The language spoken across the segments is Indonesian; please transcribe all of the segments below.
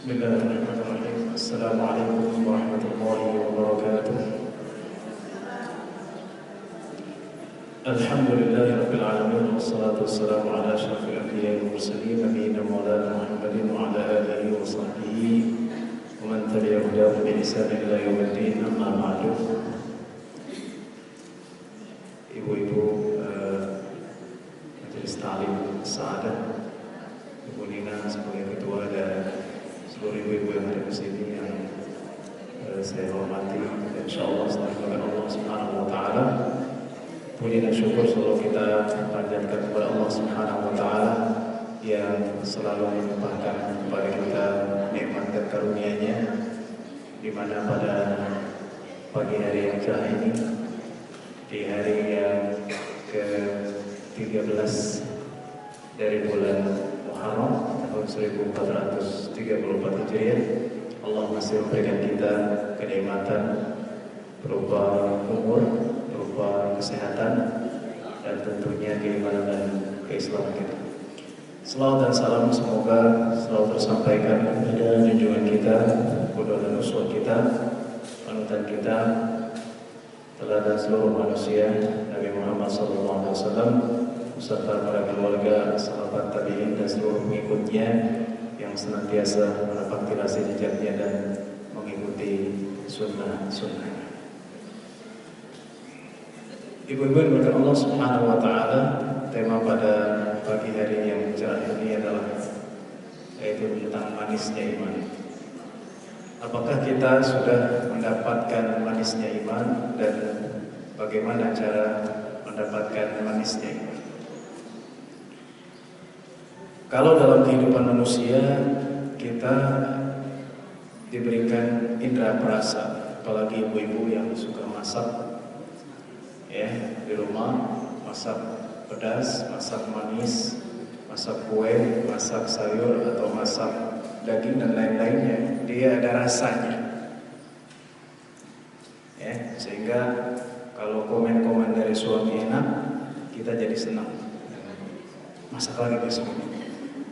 Bismillahirrahmanirrahim. Assalamualaikum warahmatullahi wabarakatuh. Alhamdulillahirabbil alamin wassalatu wassalamu ala asyrafil anbiya'i wal mursalin nabiyina maulana Muhammadin wa ala alihi wa sahbihi wa man tabi'ahum bi ihsan ila yaumiddin. Amma ba'du. Ibu-ibu Majelis Ta'lim Sa'adah, Ibu Nina sebagai ketua dan seluruh ibu-ibu yang ada di sini yang saya hormati, insyaallah selalu Allah Subhanahu wa taala. Puji dan syukur selalu kita panjatkan kepada Allah Subhanahu wa taala yang selalu melimpahkan kepada kita nikmat dan karunia-Nya, di mana pada pagi hari yang cerah ini, di hari yang ke-13 dari bulan Muharram tahun 1434 Hijriah, Allah masih memberikan kita kenikmatan berupa umur, berupa kesehatan, dan tentunya keimanan dan keislaman kita. Selawat dan salam semoga selalu tersampaikan kepada junjungan kita, qudwah dan uswah kita, panutan kita, teladan seluruh manusia, Nabi Muhammad SAW, beserta para keluarga, sahabat tabi'in dan seluruh pengikutnya yang senantiasa menapaktilasi jejaknya dan mengikuti sunnah-sunnahnya. Ibu-ibu yang berkat Allah Subhanahu wa taala, tema pada pagi hari yang cerah ini adalah yaitu tentang manisnya iman. Apakah kita sudah mendapatkan manisnya iman dan bagaimana cara mendapatkan manisnya iman? Kalau dalam kehidupan manusia kita diberikan indera perasa, apalagi ibu-ibu yang suka masak, ya, di rumah masak pedas, masak manis, masak kue, masak sayur atau masak daging dan lain-lainnya, dia ada rasanya, ya, sehingga kalau komen-komen dari suami enak, kita jadi senang, masak lagi besok.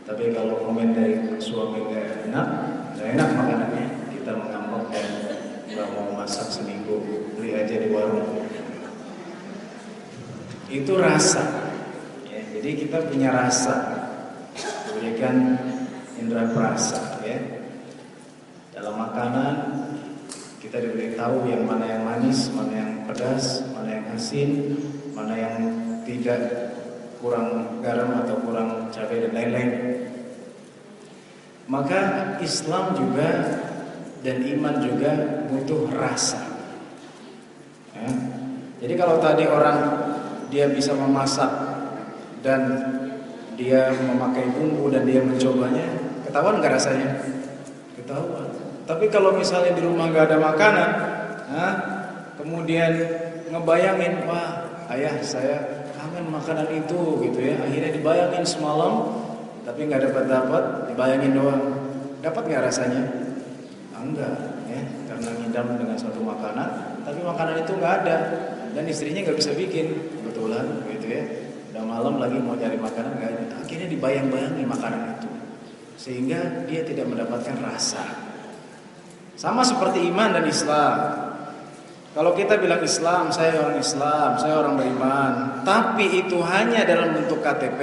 Tapi kalau komen dari suami nggak enak makanannya, kita mengamuk dan nggak mau masak seminggu, beli aja di warung. Itu rasa, ya, jadi kita punya rasa, diberikan indera perasa, ya. Dalam makanan kita diberitahu yang mana yang manis, mana yang pedas, mana yang asin, mana yang tidak, kurang garam atau kurang cabai dan lain-lain. Maka Islam juga dan iman juga butuh rasa, ya. Jadi kalau tadi orang dia bisa memasak dan dia memakai bumbu dan dia mencobanya, ketahuan nggak rasanya? Ketahuan. Tapi kalau misalnya di rumah nggak ada makanan, kemudian ngebayangin, wah ayah saya kangen makanan itu, gitu ya. Akhirnya dibayangin semalam, tapi nggak dapat, dibayangin doang. Dapat nggak rasanya? Enggak, ya, karena ngidam dengan satu makanan, tapi makanan itu nggak ada dan istrinya nggak bisa bikin, kebetulan, gitu ya. Udah malam lagi mau cari makanan nggak ada. Akhirnya dibayang-bayangi makanan itu, sehingga dia tidak mendapatkan rasa. Sama seperti iman dan Islam. Kalau kita bilang Islam, saya orang beriman, tapi itu hanya dalam bentuk KTP,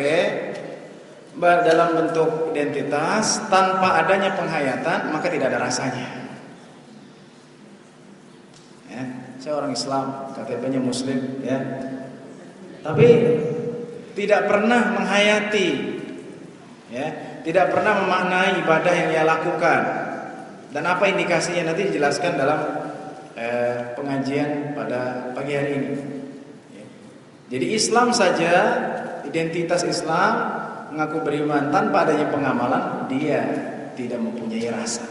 dalam bentuk identitas, tanpa adanya penghayatan, maka tidak ada rasanya. Ya, saya orang Islam, KTP-nya Muslim, ya, tapi tidak pernah menghayati, ya, tidak pernah memaknai ibadah yang ia lakukan. Dan apa indikasinya nanti dijelaskan dalam pengajian pada pagi hari ini, ya. Jadi Islam saja, identitas Islam, mengaku beriman tanpa adanya pengamalan, dia tidak mempunyai rasa.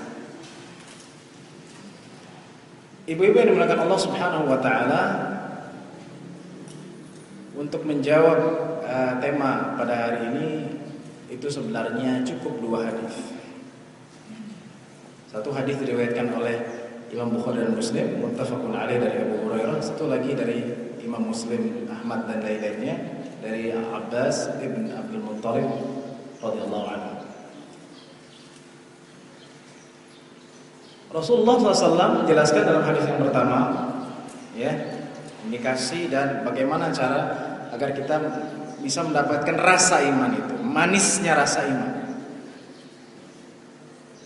Ibu-ibu yang dimuliakan Allah Subhanahu wa taala, untuk menjawab tema pada hari ini itu sebenarnya cukup dua hadis. Satu hadis diriwayatkan oleh Imam Bukhari dan Muslim, muttafaqun alaih, dari Abu Hurairah. Satu lagi dari Imam Muslim, Ahmad dan lain-lainnya, dari Abbas ibn Abdul Muttalib radhiyallahu anhu. Rasulullah SAW menjelaskan dalam hadis yang pertama, ya, indikasi dan bagaimana cara agar kita bisa mendapatkan rasa iman itu, manisnya rasa iman.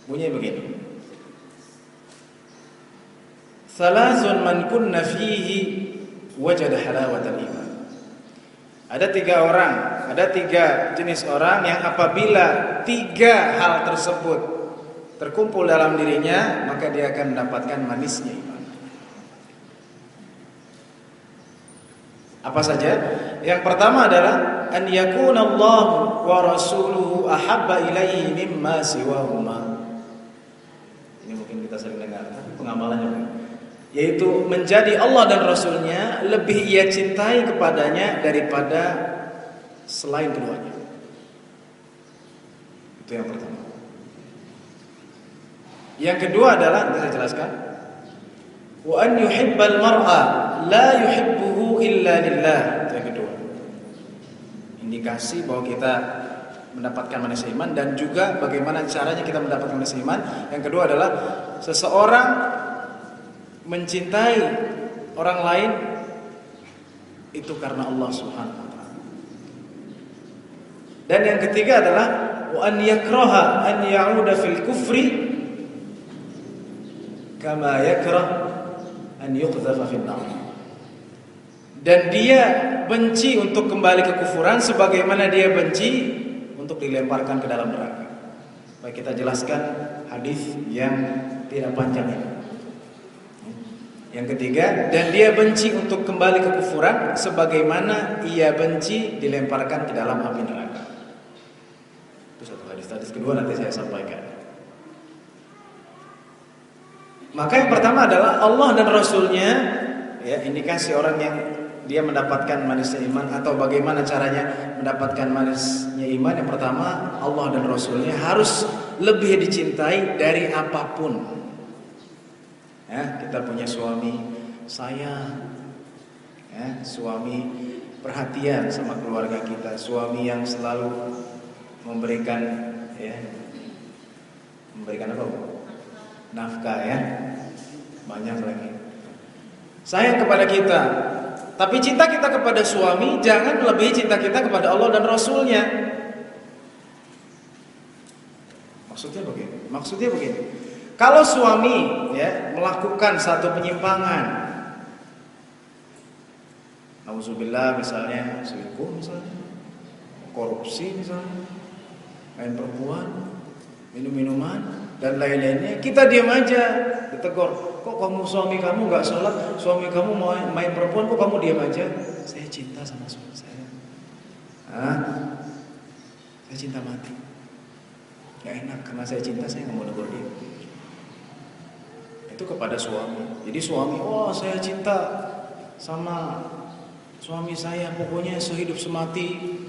Bunyinya begini. Salasun man kunna fihi wajada halawatal iman. Ada 3 orang, ada 3 jenis orang yang apabila 3 hal tersebut terkumpul dalam dirinya, maka dia akan mendapatkan manisnya iman. Apa saja? Yang pertama adalah an yakunallahu wa rasuluhu ahabba ilaihi mimma siwahuma. Ini mungkin kita sering dengar, tapi pengamalannya bukan. Yaitu menjadi Allah dan Rasulnya lebih ia cintai kepadanya daripada selain keduanya. Itu yang pertama. Yang kedua adalah, nanti saya jelaskan, wa an yuhibbal mar'a la yuhibbuhu illa lillah. Itu yang kedua. Indikasi bahwa kita mendapatkan manis iman, dan juga bagaimana caranya kita mendapatkan manis iman. Yang kedua adalah seseorang mencintai orang lain itu karena Allah Subhanahu wa taala. Dan yang ketiga adalah wa an yakraha an ya'uda fil kufri kama yakrah an yuqdhafa fin nar. Dan dia benci untuk kembali ke kufuran sebagaimana dia benci untuk dilemparkan ke dalam neraka. Baik, kita jelaskan hadis yang tidak panjang ini. Yang ketiga, dan dia benci untuk kembali ke kufuran sebagaimana ia benci dilemparkan ke dalam api neraka. Itu satu hadis. Hadis kedua nanti saya sampaikan. Maka yang pertama adalah Allah dan Rasulnya, ya, indikasi orang yang dia mendapatkan manisnya iman atau bagaimana caranya mendapatkan manisnya iman. Yang pertama, Allah dan Rasulnya harus lebih dicintai dari apapun. Ya, kita punya suami sayang, ya, suami perhatian sama keluarga kita, suami yang selalu memberikan, ya, memberikan apa? Nafkah, ya, banyak lagi. Sayang kepada kita, tapi cinta kita kepada suami jangan melebihi cinta kita kepada Allah dan Rasulnya. Maksudnya begini. Kalau suami, ya, melakukan satu penyimpangan, nauzubillah, misalnya selingkuh, misalnya korupsi, misalnya main perempuan, minum-minuman dan lain-lainnya, kita diam aja, ditegur. Kok kamu, suami kamu nggak sholat, suami kamu main perempuan, kok kamu diam aja? Saya cinta sama suami saya. Saya cinta mati. Gak enak, karena saya cinta, saya nggak mau negur dia. Itu kepada suami. Jadi suami, oh saya cinta sama suami saya, pokoknya sehidup semati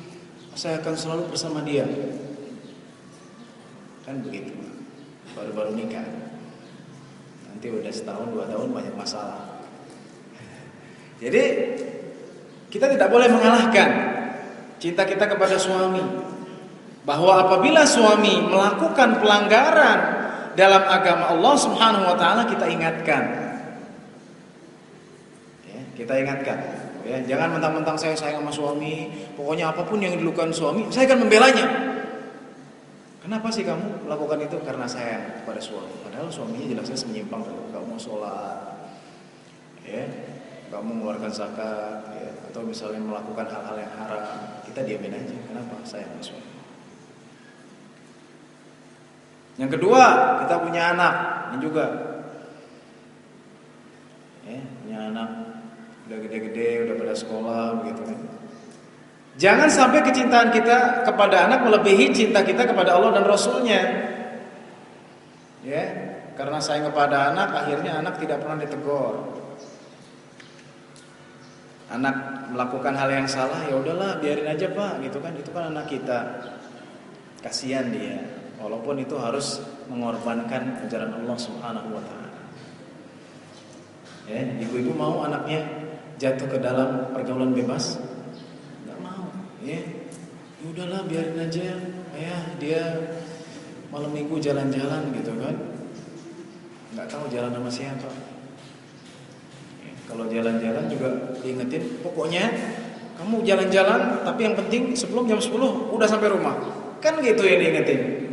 saya akan selalu bersama dia. Kan begitu. Baru-baru nikah, nanti udah setahun 2 tahun banyak masalah. Jadi kita tidak boleh mengalahkan cinta kita kepada suami. Bahwa apabila suami melakukan pelanggaran dalam agama Allah Subhanahu wa taala, kita ingatkan. Ya, kita ingatkan. Ya, jangan mentang-mentang saya sayang sama suami, pokoknya apapun yang dilakukan suami, saya akan membelanya. Kenapa sih kamu melakukan itu? Karena sayang kepada suami. Padahal suaminya jelas-jelas menyimpang, enggak mau sholat, ya, enggak mau mengeluarkan zakat, ya, atau misalnya melakukan hal-hal yang haram. Kita diamin aja. Kenapa? Sayang sama suami. Yang kedua, kita punya anak, ini juga, ya, punya anak, udah gede-gede, udah pada sekolah, begitu kan. Jangan sampai kecintaan kita kepada anak melebihi cinta kita kepada Allah dan Rasulnya. Ya, karena sayang kepada anak, akhirnya anak tidak pernah ditegur. Anak melakukan hal yang salah, ya udahlah, biarin aja Pak, gitu kan. Itu kan anak kita, kasihan dia. Walaupun itu harus mengorbankan ajaran Allah Subhanahu wa taala. Ya, ibu-ibu mau anaknya jatuh ke dalam pergaulan bebas? Enggak mau, ya. Udahlah, biarin aja. Ya, dia malam minggu jalan-jalan gitu kan. nggak tahu jalan sama siapa. Kalau jalan-jalan juga diingetin, pokoknya kamu jalan-jalan, tapi yang penting sebelum jam 10 udah sampai rumah. Kan gitu yang diingetin.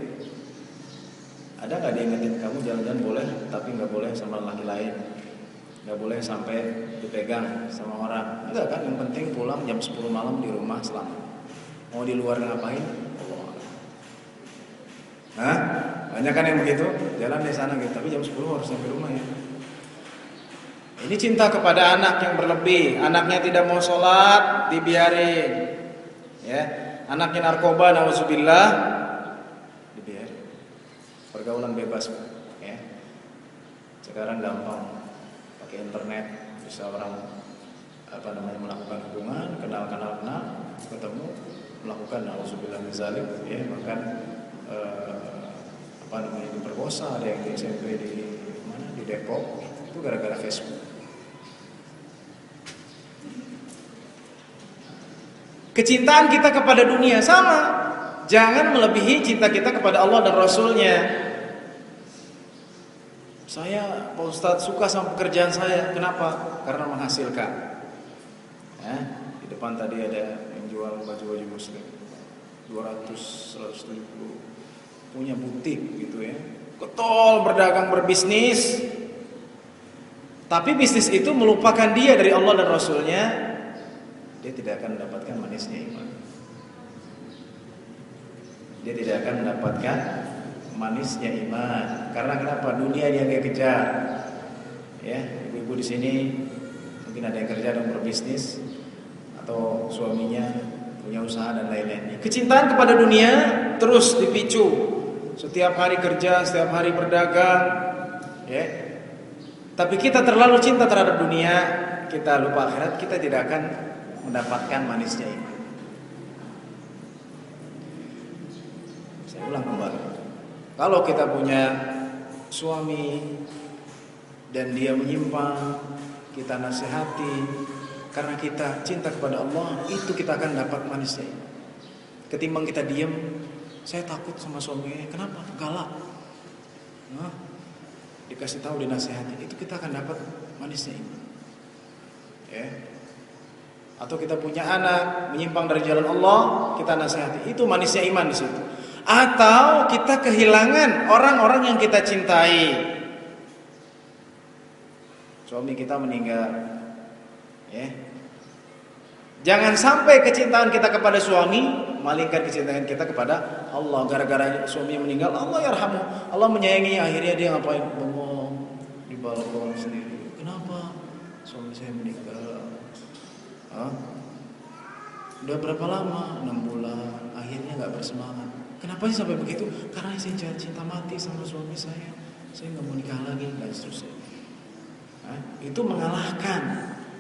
Ada nggak diingetin kamu jalan-jalan boleh, tapi nggak boleh sama laki lain, nggak boleh sampai dipegang sama orang. Enggak kan? Yang penting pulang jam 10 malam di rumah selamat. Mau di luar ngapain? Nah, banyak kan yang begitu, jalan di sana gitu, tapi jam 10 harus sampai rumah ya. Ini cinta kepada anak yang berlebih. Anaknya tidak mau sholat, dibiarin. Ya, anaknya narkoba, nauzubillah, dibiarin. Pergaulan bebas, ya. Sekarang gampang, pakai internet bisa orang melakukan hubungan, kenal, ketemu, melakukan nauzubillah min zalik, ya, bahkan diperkosa. Ada yang di SMP di Depok, itu gara-gara Facebook. Kecintaan kita kepada dunia sama, jangan melebihi cinta kita kepada Allah dan Rasulnya. Saya, Pak Ustadz, suka sama pekerjaan saya. Kenapa? Karena menghasilkan. Ya, di depan tadi ada yang jual baju-baju muslim, 200-170, punya butik gitu ya, getol berdagang berbisnis. Tapi bisnis itu melupakan dia dari Allah dan Rasulnya, dia tidak akan mendapatkan manisnya iman. Dia tidak akan mendapatkan manisnya iman. Karena kenapa? Dunia dia kejar. Ya, ibu-ibu di sini mungkin ada yang kerja dan berbisnis, atau suaminya punya usaha dan lain-lain. Kecintaan kepada dunia terus dipicu. Setiap hari kerja, setiap hari berdagang, ya. Tapi kita terlalu cinta terhadap dunia, kita lupa akhirat, kita tidak akan mendapatkan manisnya iman. Saya ulang kembali. Kalau kita punya suami dan dia menyimpang, kita nasihati karena kita cinta kepada Allah, itu kita akan dapat manisnya iman. Ketimbang kita diam, saya takut sama suaminya, kenapa? Galak. Dikasih tahu, dinasihati, itu kita akan dapat manisnya iman. Ya. Atau kita punya anak menyimpang dari jalan Allah, kita nasihati, itu manisnya iman di situ. Atau kita kehilangan orang-orang yang kita cintai. Suami kita meninggal, ya. Jangan sampai kecintaan kita kepada suami malingkan kecintaan kita kepada Allah. Gara-gara suami meninggal, Allah yarhamu, Allah menyayangi, akhirnya dia ngapain? Bengong di balkon sendiri. Kenapa? Suami saya meninggal. Udah berapa lama? 6 bulan. Akhirnya gak bersemangat. Kenapa sih sampai begitu? Karena saya cinta mati sama suami saya. Saya gak mau nikah lagi, dan seterusnya. Itu mengalahkan.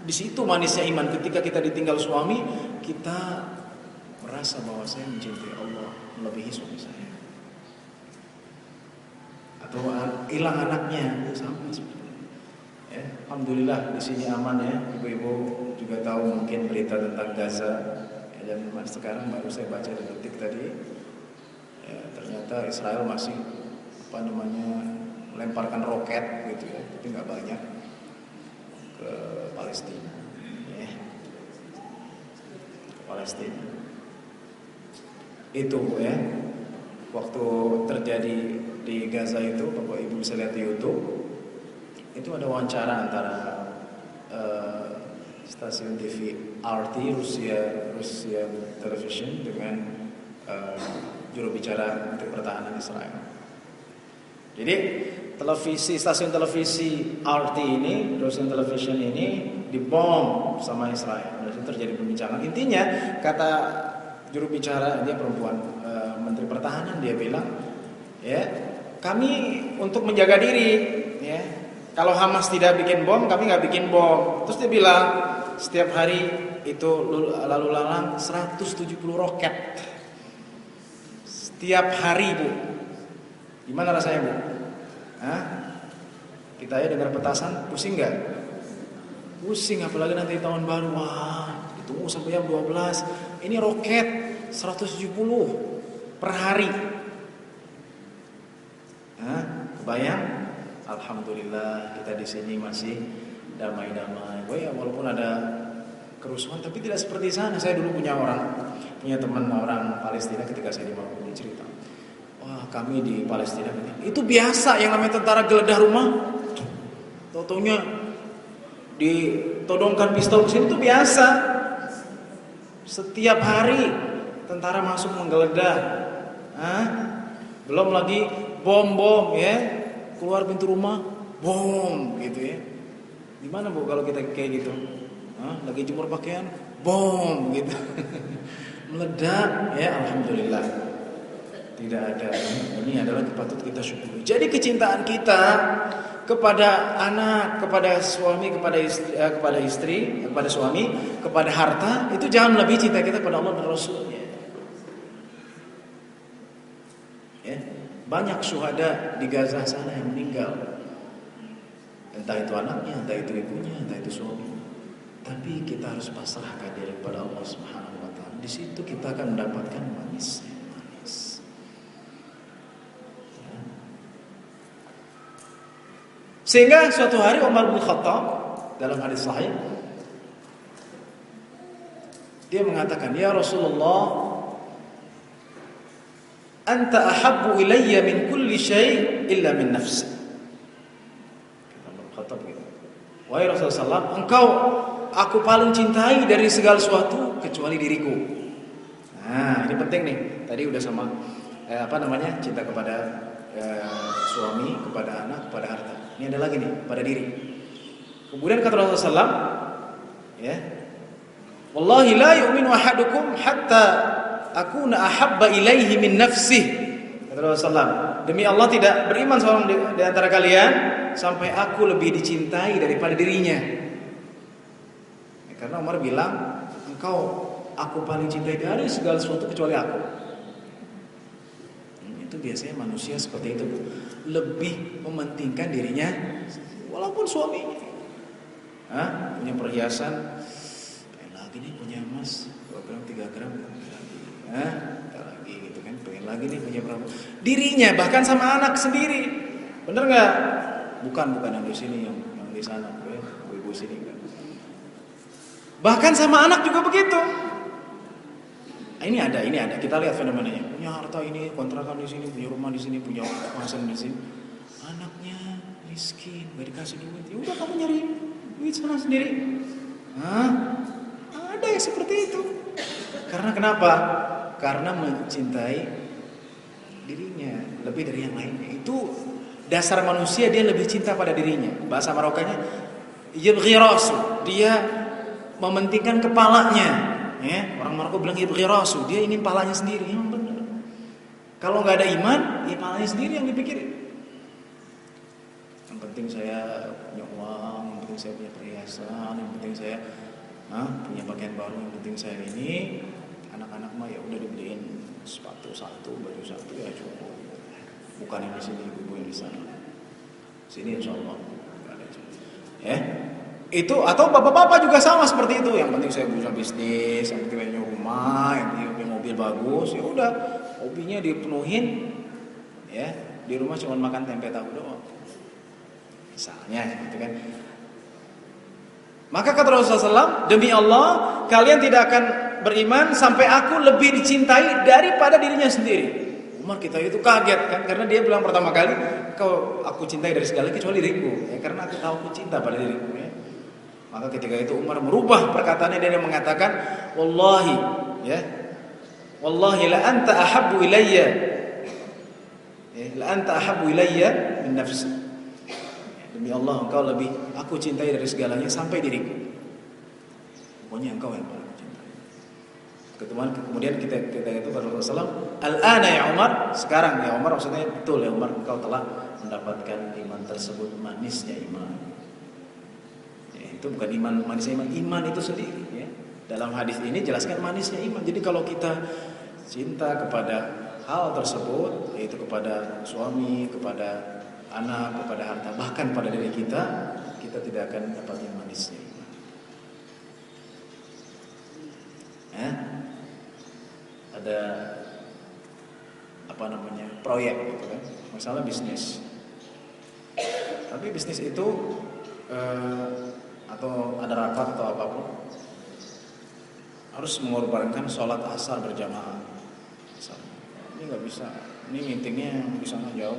Di situ manisnya iman. Ketika kita ditinggal suami, kita merasa bahwa saya mencintai Allah melebihi suami saya. Atau hilang anaknya, sama seperti itu. Ya, alhamdulillah di sini aman ya. Ibu-ibu juga tahu mungkin berita tentang Gaza. Ya, dan sekarang baru saya baca di Detik tadi. Ya, ternyata Israel masih melemparkan roket gitu ya, tapi nggak banyak ke Palestina, ya. Ke Palestina. Itu ya, waktu terjadi di Gaza itu, Bapak Ibu bisa lihat di YouTube. Itu ada wawancara antara stasiun TV RT Rusia Television dengan juru bicara Menteri Pertahanan Israel. Jadi stasiun televisi RT ini, Russian Television ini dibom sama Israel. Dan itu terjadi pembincangan. Intinya kata juru bicara, dia perempuan, Menteri Pertahanan, dia bilang, ya, kami untuk menjaga diri, ya. Kalau Hamas tidak bikin bom, kami nggak bikin bom. Terus dia bilang, setiap hari itu lalu lalang 170 roket. Setiap hari, Bu. Gimana rasanya, Bu? Kita ya dengar petasan, pusing nggak? Pusing, apalagi nanti tahun baru. Wah, ditunggu sampai jam 12. Ini roket 170 per hari. Kebayang? alhamdulillah kita di sini masih damai-damai. Ya, walaupun ada kerusuhan tapi tidak seperti sana. Saya dulu punya teman orang Palestina ketika saya di Maluku, cerita. Wah, kami di Palestina itu biasa yang namanya tentara geledah rumah. Taunya ditodongkan pistol ke sini itu biasa. Setiap hari tentara masuk menggeledah. Belum lagi bom ya. Keluar pintu rumah, bom gitu ya. Gimana Bu kalau kita kayak gitu? Lagi jemur pakaian, bom gitu. Meledak ya, alhamdulillah. Tidak ada. Ini adalah patut kita syukuri. Jadi kecintaan kita kepada anak, kepada suami, kepada istri, kepada suami, kepada harta, itu jangan lebih cinta kita kepada Allah dan Rasulnya. Ya. Banyak syuhada di Gaza sana yang meninggal. Entah itu anaknya, entah itu ibunya, entah itu suaminya. Tapi kita harus pasrahkan diri kepada Allah Subhanahu wa taala. Di situ kita akan mendapatkan manis. Ya. Sehingga suatu hari Umar bin Khattab dalam hadis sahih dia mengatakan, "Ya Rasulullah, anta ahabbu ilayya min kulli syai' illa min nafsi." Kata begitu. Wahai Rasulullah SAW, engkau aku paling cintai dari segala sesuatu kecuali diriku. Nah, ini penting nih. Tadi udah sama cinta kepada suami, kepada anak, kepada harta. Ini ada lagi nih, pada diri. Kemudian kata Rasulullah SAW, ya, wallahi la yu'minu ahadukum hatta akuna ahabba ilaihi min nafsih. Kata Rasulullah, demi Allah tidak beriman seorang di antara kalian sampai aku lebih dicintai daripada dirinya. Ya, karena Umar bilang, aku paling cintai dari segala sesuatu kecuali aku. Itu biasanya manusia seperti itu, lebih mementingkan dirinya walaupun suaminya. Punya perhiasan, pengen lagi nih punya emas 2 gram 3 gram lagi gitu kan, pengen lagi nih punya berapa, dirinya bahkan sama anak sendiri, bener nggak? Bukan yang di sini, yang di sana, ibu sini kan. Bahkan sama anak juga begitu. Ini ada. Kita lihat fenomenanya. Punya harta ini, kontrakan di sini, punya rumah di sini, punya kawasan di sini. Anaknya miskin, nggak dikasih duit. Ya udah kamu nyari duit sana sendiri. Ada yang seperti itu. Karena kenapa? Karena mencintai dirinya lebih dari yang lainnya. Itu dasar manusia, dia lebih cinta pada dirinya. Bahasa Marokkanya yabghi rasu, dia mementingkan kepalanya. Ya, orang Maroko bilang yabghi rasu, dia ingin palanya sendiri. Yang benar. Kalau nggak ada iman, ya palanya sendiri yang dipikirin. Yang penting saya punya uang, yang penting saya punya perhiasan, yang penting saya punya pakaian baru, yang penting saya ini. Anak-anak mah ya udah dibeliin sepatu satu, baju satu ya cukup. Bukan yang di sini, ibu yang di sana. Sini insyaallah enggak ada. Ya. Itu atau bapak-bapak juga sama seperti itu. Yang penting saya punya bisnis, yang penting punya rumah, yang penting punya mobil bagus. Ya udah, hobinya dipenuhin. Ya, di rumah cuma makan tempe tahu doang. Misalnya gitu kan. Maka kata Rasulullah SAW, demi Allah kalian tidak akan beriman sampai aku lebih dicintai daripada dirinya sendiri. Umar kita itu kaget kan, karena dia bilang pertama kali, aku cintai dari segala kecuali diriku. Ya, karena aku tahu aku cinta pada diriku. Ya. Maka ketika itu Umar merubah perkataannya, dan dia mengatakan, wallahi, ya, wallahi la anta ahabbu ilayya, ya, la anta ahabbu ilayya min nafsi. Demi Allah engkau lebih aku cintai dari segalanya sampai diriku. Pokoknya engkau yang paling cintai. Kemudian kita itu kata Rasulullah SAW, al-ana ya Umar, sekarang ya Umar, maksudnya betul ya Umar, engkau telah mendapatkan iman tersebut, manisnya iman. Ya, itu bukan iman manisnya iman itu sendiri. Ya. Dalam hadis ini jelaskan manisnya iman. Jadi kalau kita cinta kepada hal tersebut, yaitu kepada suami, kepada anak, kepada harta, bahkan pada diri kita tidak akan dapat yang manisnya. Ya? Ada proyek gitu kan, masalah bisnis. Tapi bisnis itu atau ada rapat atau apapun harus mengorbankan sholat asar berjamaah. Ini nggak bisa. Ini meetingnya di sana jauh,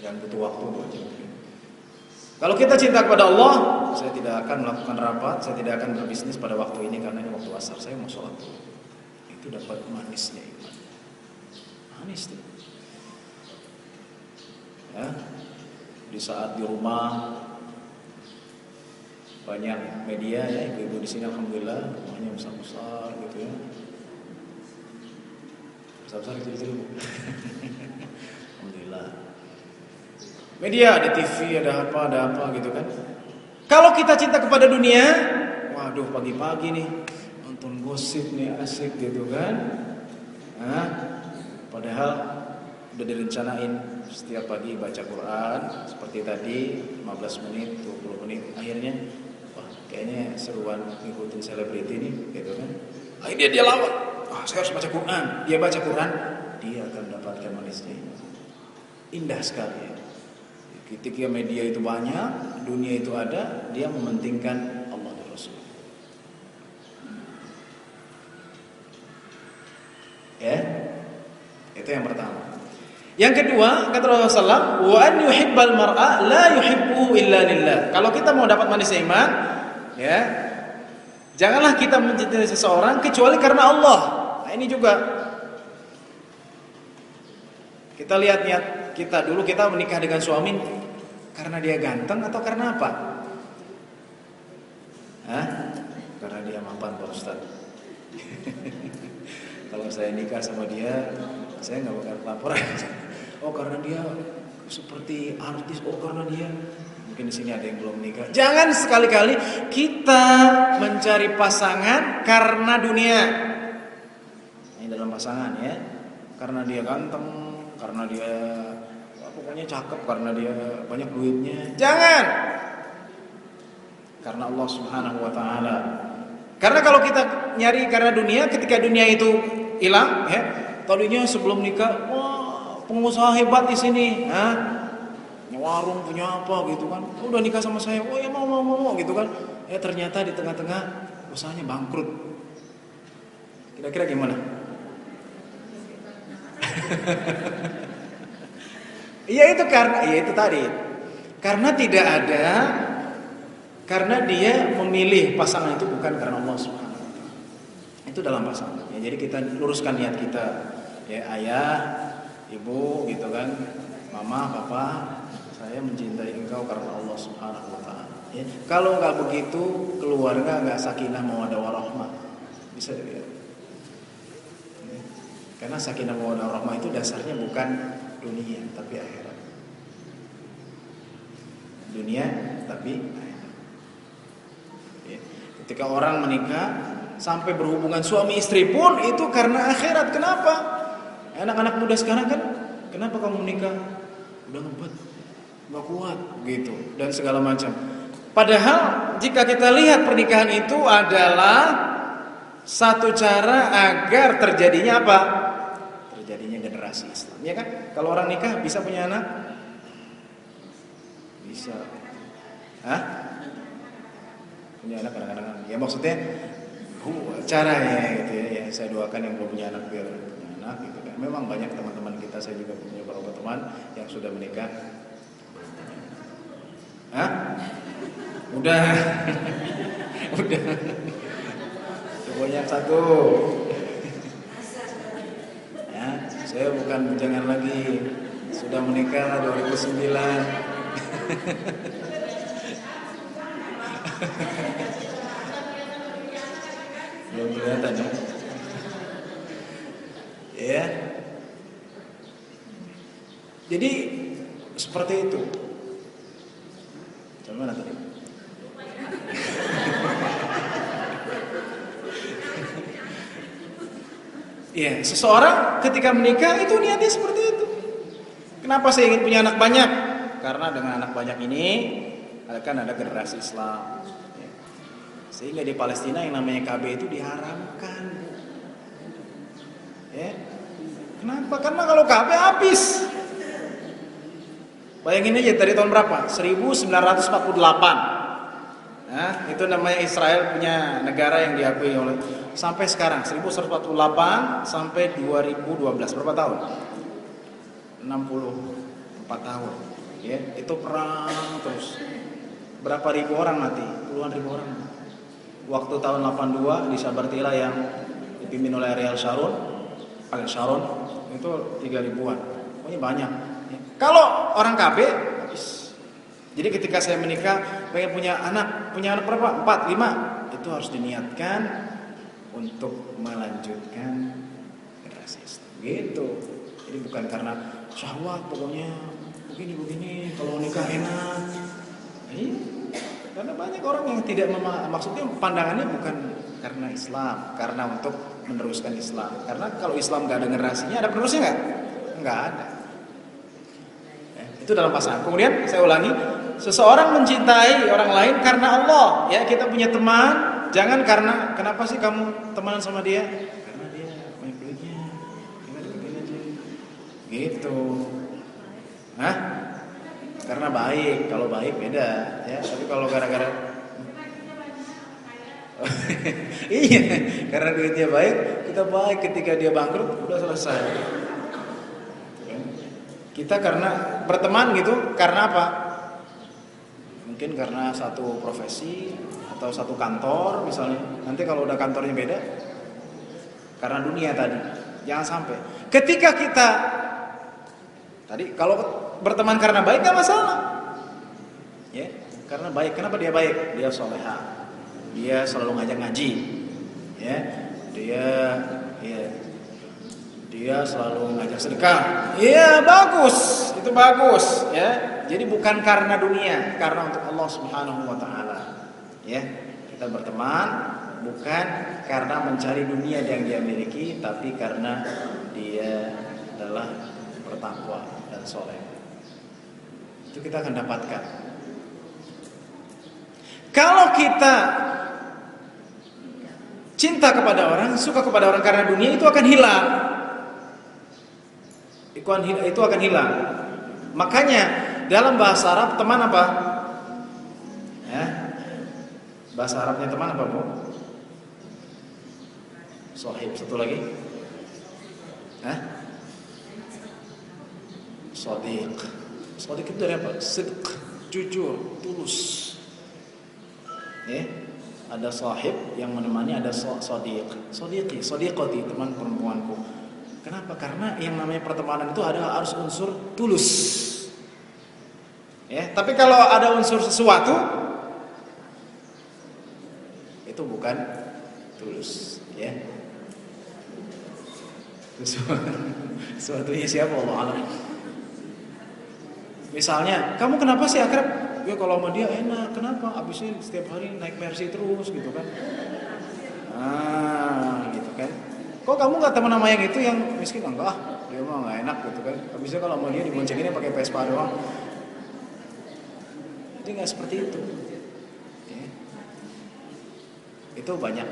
dan butuh waktu buat jam. Kalau kita cinta kepada Allah, saya tidak akan melakukan rapat, saya tidak akan berbisnis pada waktu ini karena ini waktu asar, saya mau sholat dulu. Itu dapat manisnya iman. Manis tuh. Ya, di saat di rumah banyak media ya, ibu-ibu di sini alhamdulillah rumahnya besar-besar gitu ya. Besar-besar kecil-kecil. Alhamdulillah. Media ada TV, ada apa gitu kan. Kalau kita cinta kepada dunia, waduh pagi-pagi nih nonton gosip nih asik gitu kan. Padahal udah direncanain setiap pagi baca Quran seperti tadi 15 menit, 20 menit, akhirnya wah kayaknya seruan ngikutin selebriti nih gitu kan. Akhirnya dia lawan. Saya harus baca Quran. Dia baca Quran, dia akan mendapatkan manisnya. Indah sekali ya. Ketika media itu banyak, dunia itu ada, dia mementingkan Allah dan Rasul. Ya, itu yang pertama. Yang kedua, kata Rasulullah, wa an yuhibbal mar'a la yuhibbu illa lillah. Kalau kita mau dapat manis iman, ya, janganlah kita mencintai seseorang kecuali karena Allah. Nah, ini juga kita lihat kita dulu, kita menikah dengan suami karena dia ganteng atau karena apa? Karena dia mapan Pak Ustaz. Kalau saya nikah sama dia, saya nggak bakal laporan. Oh karena dia seperti artis, oh karena dia. Mungkin di sini ada yang belum nikah. Jangan sekali-kali kita mencari pasangan karena dunia. Ini dalam pasangan ya, karena dia ganteng, karena dia pokoknya cakep, karena dia banyak duitnya. Jangan. Karena Allah Subhanahu wa taala. Karena kalau kita nyari karena dunia, ketika dunia itu hilang, ya, tadinya sebelum nikah, wah, pengusaha hebat di sini, punya warung, punya apa gitu kan. Udah nikah sama saya, oh ya mau gitu kan. Ternyata di tengah-tengah usahanya bangkrut. Kira-kira gimana? Iya itu karena, itu tadi. Karena tidak ada, karena dia memilih pasangan itu bukan karena Allah Subhanahu wa taala. Itu dalam pasangan. Ya, jadi kita luruskan niat kita. Ya ayah, ibu gitu kan, mama, papa, saya mencintai engkau karena Allah Subhanahu wa taala. Ya, kalau enggak begitu, keluarga enggak sakinah mawaddah warahmah. Bisa dilihat. Ya. Karena sakinah mawaddah warahmah itu dasarnya bukan dunia tapi akhirat. Dunia tapi akhirat. Ya. Ketika orang menikah sampai berhubungan suami istri pun itu karena akhirat. Kenapa? Anak-anak muda sekarang kan, kenapa kamu menikah? Udah ngebet, gak kuat gitu dan segala macam. Padahal jika kita lihat pernikahan itu adalah satu cara agar terjadinya apa? Terjadinya generasi Islam, ya kan? Kalau orang nikah bisa punya anak? Bisa. Punya anak kadang-kadang. Ya maksudnya caranya gitu ya. Ya saya doakan yang belum punya anak biar punya anak gitu kan. Memang banyak teman-teman kita, saya juga punya beberapa teman yang sudah menikah. Udah. Udah. Banyak satu. Saya bukan bujangan lagi, sudah menikah 2009. Belum kelihatan ya? Ya. Jadi seperti itu. Mana tadi? Iya, seseorang ketika menikah itu niatnya seperti itu. Kenapa saya ingin punya anak banyak? Karena dengan anak banyak ini akan ada generasi Islam. Sehingga di Palestina yang namanya KB itu diharamkan. Ya. Kenapa? Karena kalau KB habis. Bayangin aja dari tahun berapa? 1948. Nah, itu namanya Israel punya negara yang diakui oleh sampai sekarang 1948 sampai 2012 berapa tahun? 64 tahun. Ya, itu perang terus. Berapa ribu orang mati? Puluhan ribu orang. Waktu tahun 82 di Sabartila yang dipimpin oleh Ariel Sharon itu 3.000-an. Pokoknya banyak. Ya. Kalau orang KB habis. Jadi ketika saya menikah pengen punya anak berapa? 4, 5. Itu harus diniatkan untuk melanjutkan generasi Islam. Gitu. Jadi bukan karena syahwat pokoknya begini kalau nikah enak. Karena banyak orang yang tidak maksudnya pandangannya bukan karena Islam, karena untuk meneruskan Islam. Karena kalau Islam nggak ada generasinya, ada penerusnya nggak? Nggak ada. Itu dalam pasangan. Kemudian saya ulangi, seseorang mencintai orang lain karena Allah. Ya, kita punya teman, jangan karena kenapa sih kamu temenan sama dia? Karena dia banyak duitnya. Gimana begini aja. Gitu. Hah? Karena baik. Kalau baik beda, ya. Tapi kalau gara-gara iya, karena duitnya baik, kita baik. Ketika dia bangkrut, udah selesai. Kita karena berteman gitu, karena apa? Mungkin karena satu profesi atau satu kantor misalnya. Nanti kalau udah kantornya beda, karena dunia tadi. Jangan sampai. Ketika kita tadi kalau berteman karena baik nggak masalah. Ya, karena baik. Kenapa dia baik? Dia soleha. Dia selalu ngajak ngaji. Ya, dia selalu ngajak sedekah. Iya, bagus. Itu bagus, ya. Jadi bukan karena dunia, karena untuk Allah Subhanahu wa taala. Ya. Kita berteman bukan karena mencari dunia yang dia miliki, tapi karena dia adalah bertakwa dan soleh. Itu kita akan dapatkan. Kalau kita cinta kepada orang, suka kepada orang karena dunia, itu akan hilang. Itu akan hilang. Makanya dalam bahasa Arab teman apa? Ya. Bahasa Arabnya teman apa, Bu? Sohib. Satu lagi. Sadiq. Sadiq itu dari apa? Sidq, jujur, tulus. Ya. Ada sahib yang menemani, ada sadiq. Sadiqati, teman perempuanku. Kenapa? Karena yang namanya pertemanan itu harus unsur tulus. Ya, tapi kalau ada unsur sesuatu itu bukan tulus, ya. Sesuatunya siapa Allah alam. Misalnya, kamu kenapa sih akrab? Ya kalau sama dia enak, kenapa? Abisnya setiap hari naik Mercy terus gitu kan. Gitu kan. Kok kamu gak teman sama yang itu yang miskin? Enggak, dia mah gak enak gitu kan. Abisnya kalau sama dia diboncenginnya pakai Vespa doang. Jadi gak seperti itu. Ya. Itu banyak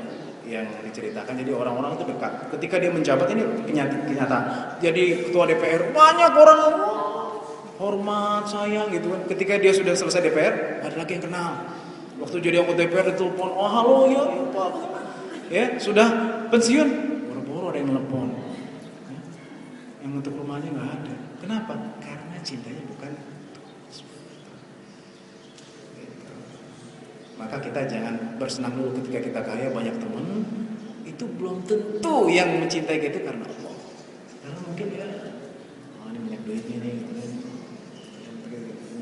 yang diceritakan. Jadi orang-orang itu dekat. Ketika dia menjabat ini kenyataan. Jadi ketua DPR, banyak orang hormat, sayang gitu kan. Ketika dia sudah selesai DPR, ada lagi yang kenal. Waktu jadi anggota DPR ditelepon, oh halo ya Pak. Ya, sudah pensiun, boro-boro ada yang telepon. Ya. Yang untuk rumahnya nggak ada. Kenapa? Karena cintanya bukan. Gitu. Maka kita jangan bersenang dulu ketika kita kaya banyak teman. Itu belum tentu yang mencintai kita karena Allah. Karena mungkin ya, ini banyak duitnya nih.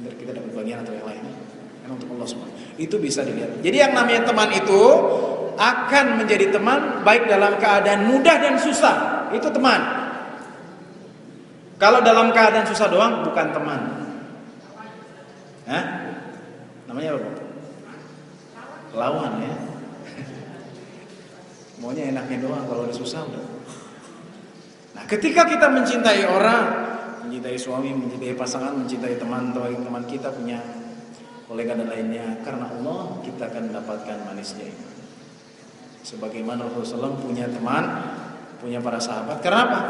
Kita dapat bagian atau yang lain karena untuk Allah semua itu bisa dilihat. Jadi yang namanya teman itu akan menjadi teman baik dalam keadaan mudah dan susah, itu teman. Kalau dalam keadaan susah doang bukan teman. Namanya apa? Lawan ya. Maunya enaknya doang, kalau udah susah udah. Nah, ketika kita mencintai orang, mencintai suami, mencintai pasangan, mencintai teman kita, punya kolega dan lainnya, karena Allah kita akan mendapatkan manisnya iman. Sebagaimana Rasulullah SAW punya teman, punya para sahabat, karena apa?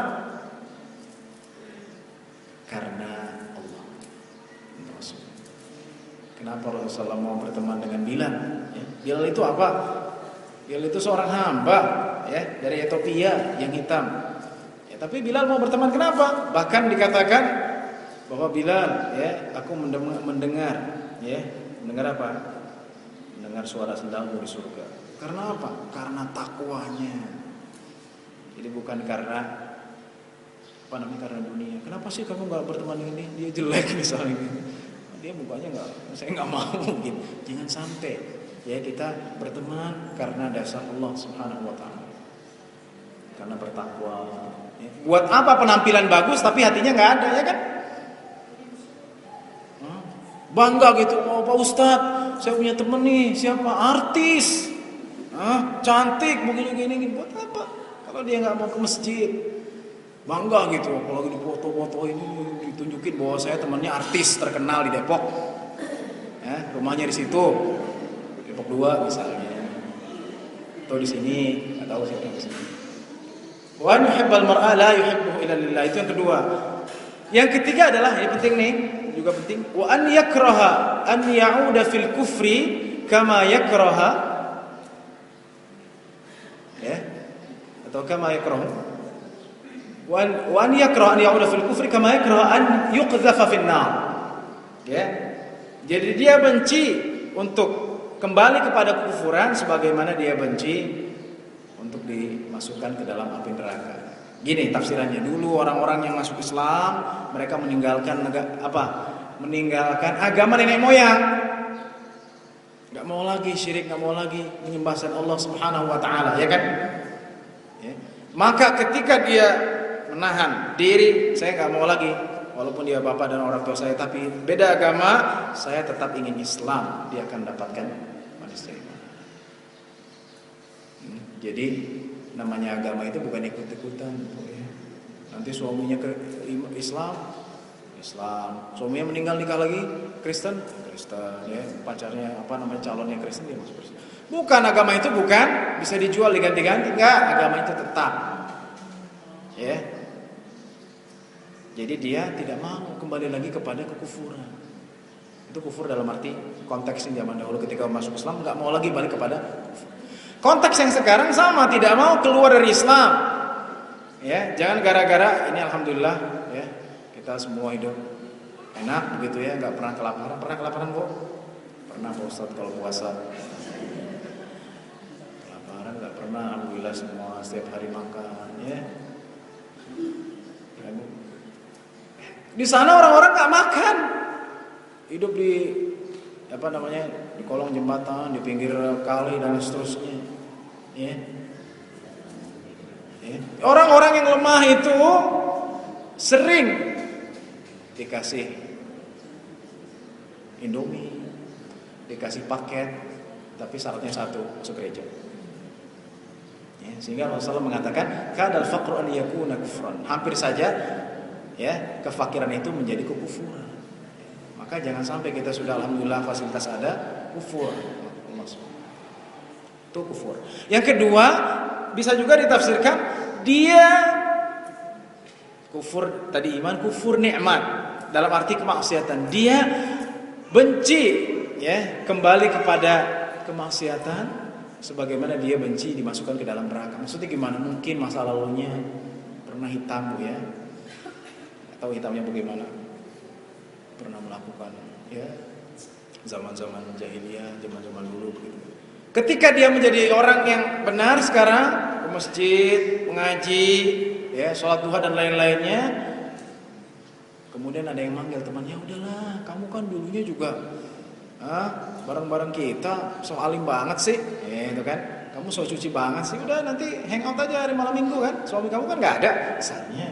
Karena Allah. kenapa Rasulullah mau berteman dengan Bilal? Ya. Bilal itu apa? Bilal itu seorang hamba, ya, dari Ethiopia yang hitam. Ya, tapi Bilal mau berteman kenapa? Bahkan dikatakan bahwa Bilal, ya, aku mendengar, ya, mendengar apa? Mendengar suara sendalmu di surga. Karena apa? Karena takwanya. Jadi bukan karena karena dunia. Kenapa sih kamu nggak berteman dengan dia? Dia jelek misalnya gitu. Dia mukanya nggak, saya nggak mau gitu. Jangan sampai, ya, kita berteman karena dasar Allah Subhanahu Wa Taala. Karena bertakwa. Ya. Buat apa penampilan bagus tapi hatinya nggak ada, ya kan? Bangga gitu, oh Pak Ustadz, saya punya temen nih, siapa? Artis, cantik, begini-gini, buat apa? Kalau dia nggak mau ke masjid. Bangga gitu, apalagi di foto-foto ini ditunjukin bahwa saya temannya artis terkenal di Depok, ya, rumahnya di situ, Depok 2 misalnya, atau di sini, nggak tahu siapa di sini. Wa yuhibbal mar'a la yuhibbuhu illa lillah, itu yang kedua. Yang ketiga adalah, ini penting nih, juga penting, wa an yakraha an ya'uda fil kufri kama yakraha, ya, atau kama yakrahu. Wa an yakraha an ya'uda fil kufri kama yakraha an yuqdhafa fin nar. Ya. Jadi dia benci untuk kembali kepada kekufuran sebagaimana dia benci untuk dimasukkan ke dalam api neraka. Gini tafsirannya, dulu orang-orang yang masuk Islam, mereka meninggalkan meninggalkan agama nenek moyang. Enggak mau lagi syirik, enggak mau lagi menyembah selain Allah Subhanahu wa taala, ya kan? Ya. Maka ketika dia menahan diri, saya nggak mau lagi, walaupun dia bapak dan orang tua saya, tapi beda agama, saya tetap ingin Islam, dia akan dapatkan manusia. Jadi namanya agama itu bukan ikut-ikutan. Nanti suaminya ke Islam, suaminya meninggal nikah lagi Kristen, ya, pacarnya calonnya Kristen, dia masuk Kristen. Bukan, agama itu bukan bisa dijual diganti-ganti, enggak, agama itu tetap. Ya. Jadi dia tidak mau kembali lagi kepada kekufuran. Itu kufur dalam arti konteks yang zaman dahulu ketika masuk Islam nggak mau lagi balik kepada kufur. Konteks yang sekarang sama, tidak mau keluar dari Islam. Ya, jangan gara-gara ini alhamdulillah, ya, kita semua hidup enak begitu, ya, nggak pernah kelaparan. Pernah kelaparan, Bu? Pernah, Pak Ustadz, kalau puasa. Kelaparan nggak pernah, alhamdulillah semua setiap hari makan, ya. Di sana orang-orang nggak makan, hidup di di kolong jembatan, di pinggir kali dan seterusnya. Ya. Ya. Orang-orang yang lemah itu sering dikasih Indomie, dikasih paket, tapi syaratnya satu, masuk gereja. Ya, sehingga Rasulullah mengatakan, kadal faqru an yakuna kufran. Hampir saja, ya, kefakiran itu menjadi kekufuran. Maka jangan sampai kita sudah alhamdulillah fasilitas ada, kufur. Itu kufur. Yang kedua, bisa juga ditafsirkan dia kufur tadi iman, kufur nikmat dalam arti kemaksiatan. Dia benci, ya, kembali kepada kemaksiatan sebagaimana dia benci dimasukkan ke dalam neraka. Maksudnya gimana? Mungkin masa lalunya pernah hitam, Bu, ya. Tahu hitamnya bagaimana? Pernah melakukan, ya, zaman-zaman jahiliyah, zaman-zaman dulu begitu. Ketika dia menjadi orang yang benar sekarang, ke masjid, mengaji, ya, sholat duha dan lain-lainnya, kemudian ada yang manggil temannya, udahlah, kamu kan dulunya juga bareng-bareng kita, so alim banget sih, itu kan, kamu so suci banget sih, udah nanti hangout aja hari malam minggu kan, suami kamu kan nggak ada, misalnya.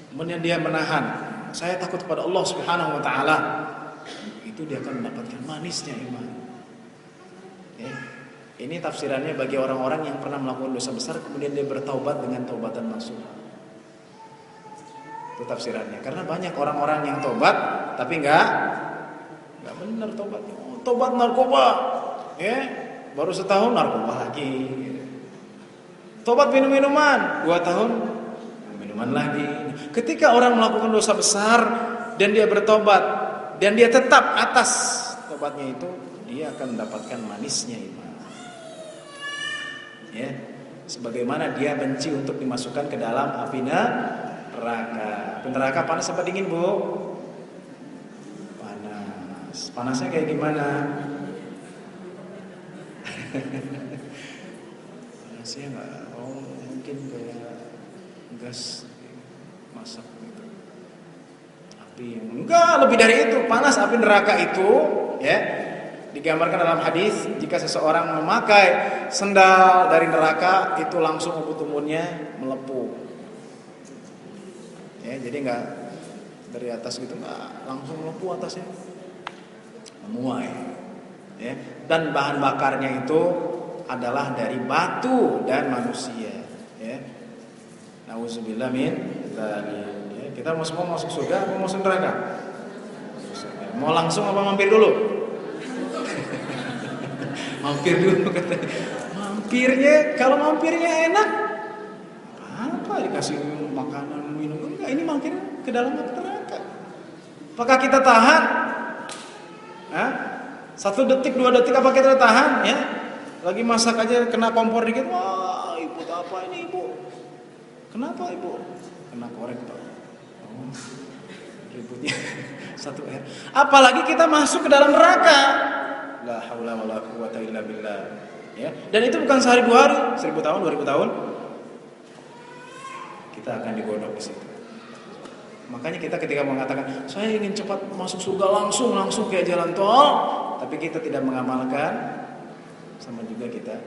Kemudian dia menahan, saya takut kepada Allah Subhanahu wa taala. Itu dia akan mendapatkan manisnya iman. Ya. Ini tafsirannya bagi orang-orang yang pernah melakukan dosa besar kemudian dia bertaubat dengan taubatan nasuh. Itu tafsirannya. Karena banyak orang-orang yang tobat tapi enggak benar tobatnya. Oh, tobat narkoba. Ya, baru setahun narkoba lagi. Tobat minum-minuman, 2 tahun minuman lagi. Ketika orang melakukan dosa besar dan dia bertobat dan dia tetap atas kuatnya itu dia akan mendapatkan manisnya iman. Ya, sebagaimana dia benci untuk dimasukkan ke dalam api neraka. Api neraka panas apa dingin, Bu? Panas. Panasnya kayak gimana? Panasnya mungkin kayak gas masak gitu. Api yang enggak, lebih dari itu. Panas api neraka itu, ya. Digambarkan dalam hadis, jika seseorang memakai sendal dari neraka itu langsung ubun-ubunnya melepuh. Ya, jadi enggak dari atas gitu, enggak langsung melepuh atasnya. Memuai. Ya, dan bahan bakarnya itu adalah dari batu dan manusia, ya. Nauzubillah min dzalik. Ya, kita mau semua masuk surga atau masuk neraka? Mau langsung apa mampir dulu? Mampir dulu katanya. Mampirnya, kalau mampirnya enak, apa dikasih makanan, minum? Enggak, ini mampir ke dalam neraka. Apakah kita tahan? Hah? 1 detik, 2 detik apa kita tahan? Ya, lagi masak aja kena kompor dikit, wah ibu apa ini ibu? Kenapa ibu? Kena korek Pak. Oh, ributnya 1 air. Apalagi kita masuk ke dalam neraka. La haula wala quwata illa billah. Ya, dan itu bukan sehari 2 hari, 1000 tahun, 2000 tahun. Kita akan digodok di situ. Makanya kita ketika mengatakan saya ingin cepat masuk surga langsung kayak jalan tol, tapi kita tidak mengamalkan, sama juga kita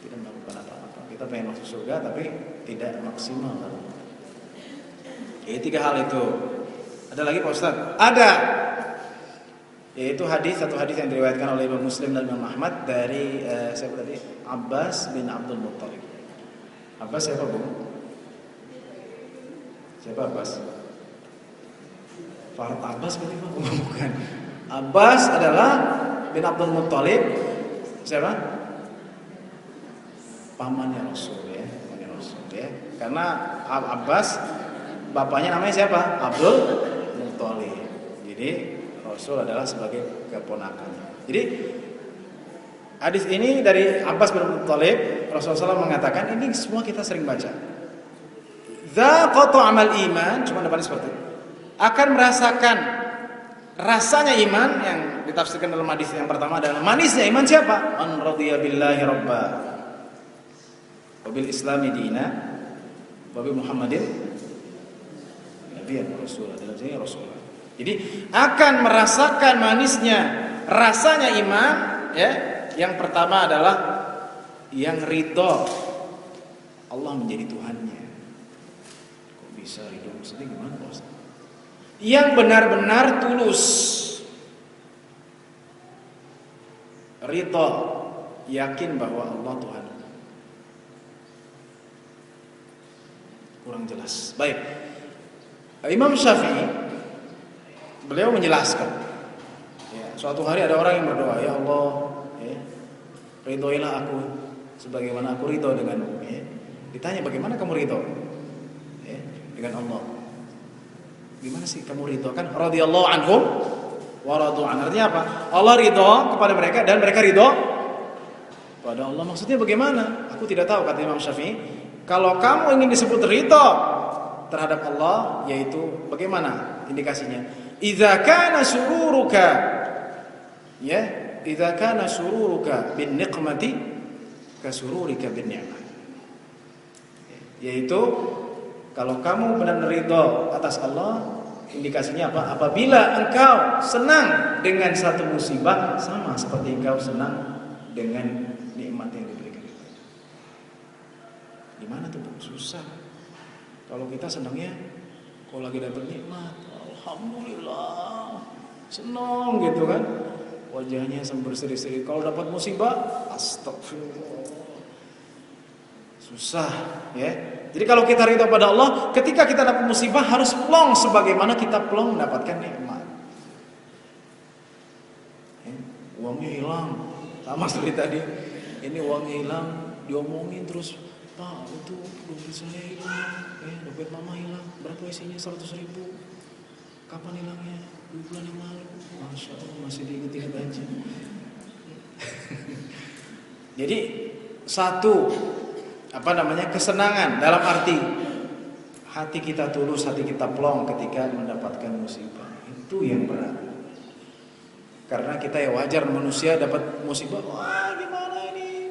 tidak melakukan apa-apa. Kita pengen masuk surga tapi tidak maksimal. Jadi 3 hal itu. Ada lagi Pak Ustaz? Ada. Yaitu satu hadis yang diriwayatkan oleh Imam Muslim dan Imam Ahmad dari siapa tadi? Abbas bin Abdul Muttalib. Abbas siapa, Bu? Siapa Abbas? Farad Abbas berarti Pak? Bukan. Abbas adalah bin Abdul Muttalib. Siapa? Pamannya Rasul, ya. Pamannya Rasul, ya. Karena Abbas bapaknya namanya siapa? Abdul Muttalib. Jadi Rasul adalah sebagai keponakannya. Jadi hadis ini dari Abbas bin Muttalib, Rasulullah SAW mengatakan, ini semua kita sering baca. Dzaqatu amal iman, cuma depannya seperti itu. Akan merasakan rasanya iman yang ditafsirkan dalam hadis yang pertama adalah manisnya iman siapa? Man radiya billahi rabba wa bil islami dina wa bi Muhammadin nabiyyan rasul. Dalam sini Rasulullah. Jadi akan merasakan manisnya rasanya iman, ya. Yang pertama adalah yang ridho Allah menjadi Tuhannya. Kok bisa ridho maksudnya gimana, Bos? Yang benar-benar tulus. Ridho, yakin bahwa Allah Tuhan. Kurang jelas. Baik. Imam Syafi'i beliau menjelaskan, ya, suatu hari ada orang yang berdoa, ya Allah, ya, ridhoilah aku sebagaimana aku ridho denganmu. Ya. Ditanya, bagaimana kamu ridho, ya, dengan Allah? Gimana sih kamu ridho? Kan radhiyallahu anhum wa radu an. Artinya apa? Allah ridho kepada mereka dan mereka ridho kepada Allah. Maksudnya bagaimana? Aku tidak tahu, kata Imam Syafi'i. Kalau kamu ingin disebut ridho terhadap Allah, yaitu bagaimana indikasinya? Idza kana sururuka, ya, idza kana sururuka bin niqmati ka sururika bin ni'mah. Yaitu kalau kamu benar-benar ridho atas Allah, indikasinya apa? Apabila engkau senang dengan satu musibah, sama seperti engkau senang dengan nikmat yang diberikan. Gimana tuh, Bu? Susah. Kalau kita senangnya, kalau lagi dapat nikmat, alhamdulillah, senang gitu kan, wajahnya sambil berseri-seri. Kalau dapat musibah, astagfirullah, susah, ya. Jadi kalau kita ridho pada Allah, ketika kita dapat musibah harus plong sebagaimana kita plong mendapatkan nikmat. Uangnya hilang, sama seperti tadi. Ini uangnya hilang, diomongin terus, Pak, itu dompet saya hilang, dompet mama hilang, berapa isinya? 100.000. Kapan hilangnya? bulan yang lalu, masya Allah masih diingat-ingat aja. Jadi satu kesenangan dalam arti hati kita tulus, hati kita plong ketika mendapatkan musibah. Itu yang berat. Karena kita ya wajar manusia dapat musibah, wah gimana ini?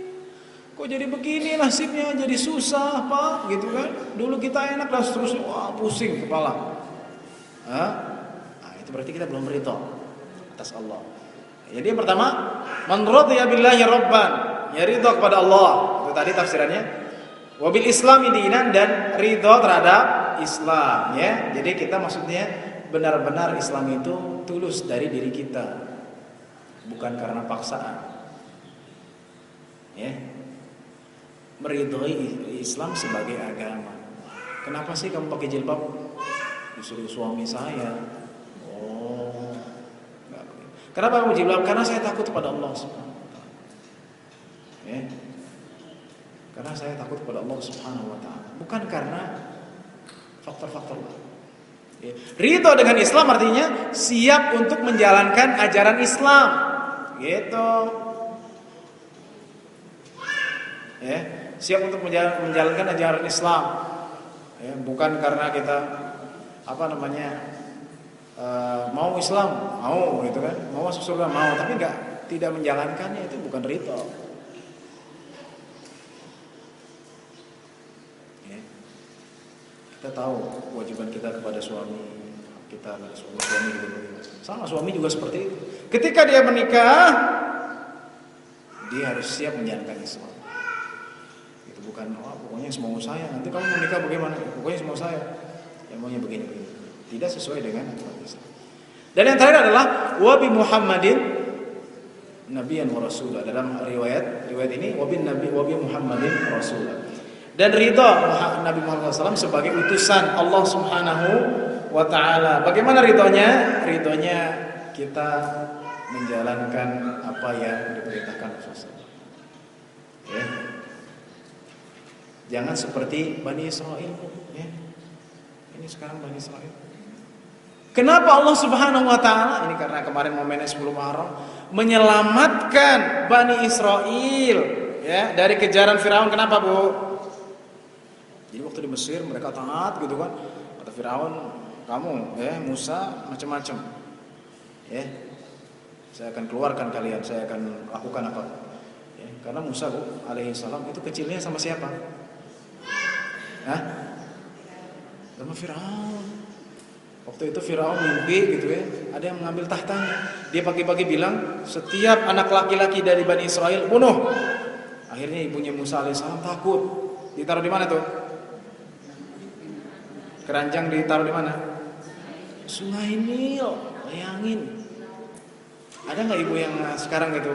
Kok jadi begini nasibnya, jadi susah Pak, gitu kan? Dulu kita enak lah terus, wah pusing kepala. Nah, itu berarti kita belum ridho atas Allah. Jadi yang pertama, man radiya billahi rabban, ya ridho kepada Allah. Itu tadi tafsirannya. Wabil Islami dinan, dan ridho terhadap Islam, ya. Jadi kita maksudnya benar-benar Islam itu tulus dari diri kita, bukan karena paksaan. Ya. Meridhoi Islam sebagai agama. Kenapa sih kamu pakai jilbab? Disuruh suami saya. Oh, enggak. Kenapa kamu jilbab? Karena saya takut pada Allah Subhanahu wa taala. Ya. Karena saya takut kepada Allah Subhanahu wa taala, bukan karena faktor-faktor lain. Ya. Ridho dengan Islam artinya siap untuk menjalankan ajaran Islam. Gitu. Ya, siap untuk menjalankan ajaran Islam. Ya, bukan karena kita mau Islam, mau gitu kan, mau masuk surga mau, tapi tidak menjalankannya, itu bukan ridho. Kita tahu kewajiban kita kepada suami kita, kepada suami gitu. Sama suami juga seperti itu. Ketika dia menikah, dia harus siap menjalankan Islam. Itu bukan pokoknya semau saya. Nanti kamu menikah bagaimana? Pokoknya semau saya. Yang maunya begini. Tidak sesuai dengan aturan Islam. Dan yang terakhir adalah wa bi Muhammadin nabiyyan wa rasulah. Dalam riwayat ini wa bi Muhammadin rasulah. Dan ridha Nabi Muhammad SAW sebagai utusan Allah Subhanahu wa ta'ala. Bagaimana ridhonya? Ridhonya kita menjalankan apa yang diperintahkan Rasulullah. Ya. Jangan seperti Bani Israel. Ya. Ini sekarang Bani Israel. Kenapa Allah Subhanahu wa ta'ala? Ini karena kemarin momennya 10 Muharram menyelamatkan Bani Israel, ya, dari kejaran Firaun. Kenapa, Bu? Jadi waktu di Mesir mereka taat gitu kan. Kata Firaun, kamu Musa macam-macam. Ya. Saya akan keluarkan kalian, saya akan lakukan apa. Ya. Karena Musa alaihissalam itu kecilnya sama siapa? Hah? Sama Firaun. Waktu itu Firaun mimpi gitu ya, ada yang mengambil tahtanya. Dia pagi-pagi bilang, setiap anak laki-laki dari Bani Israel bunuh. Akhirnya ibunya Musa alaihissalam takut. Ditaruh di mana tuh? Keranjang ditaruh di mana? Sungai Nil. Bayangin. Ada nggak ibu yang sekarang gitu?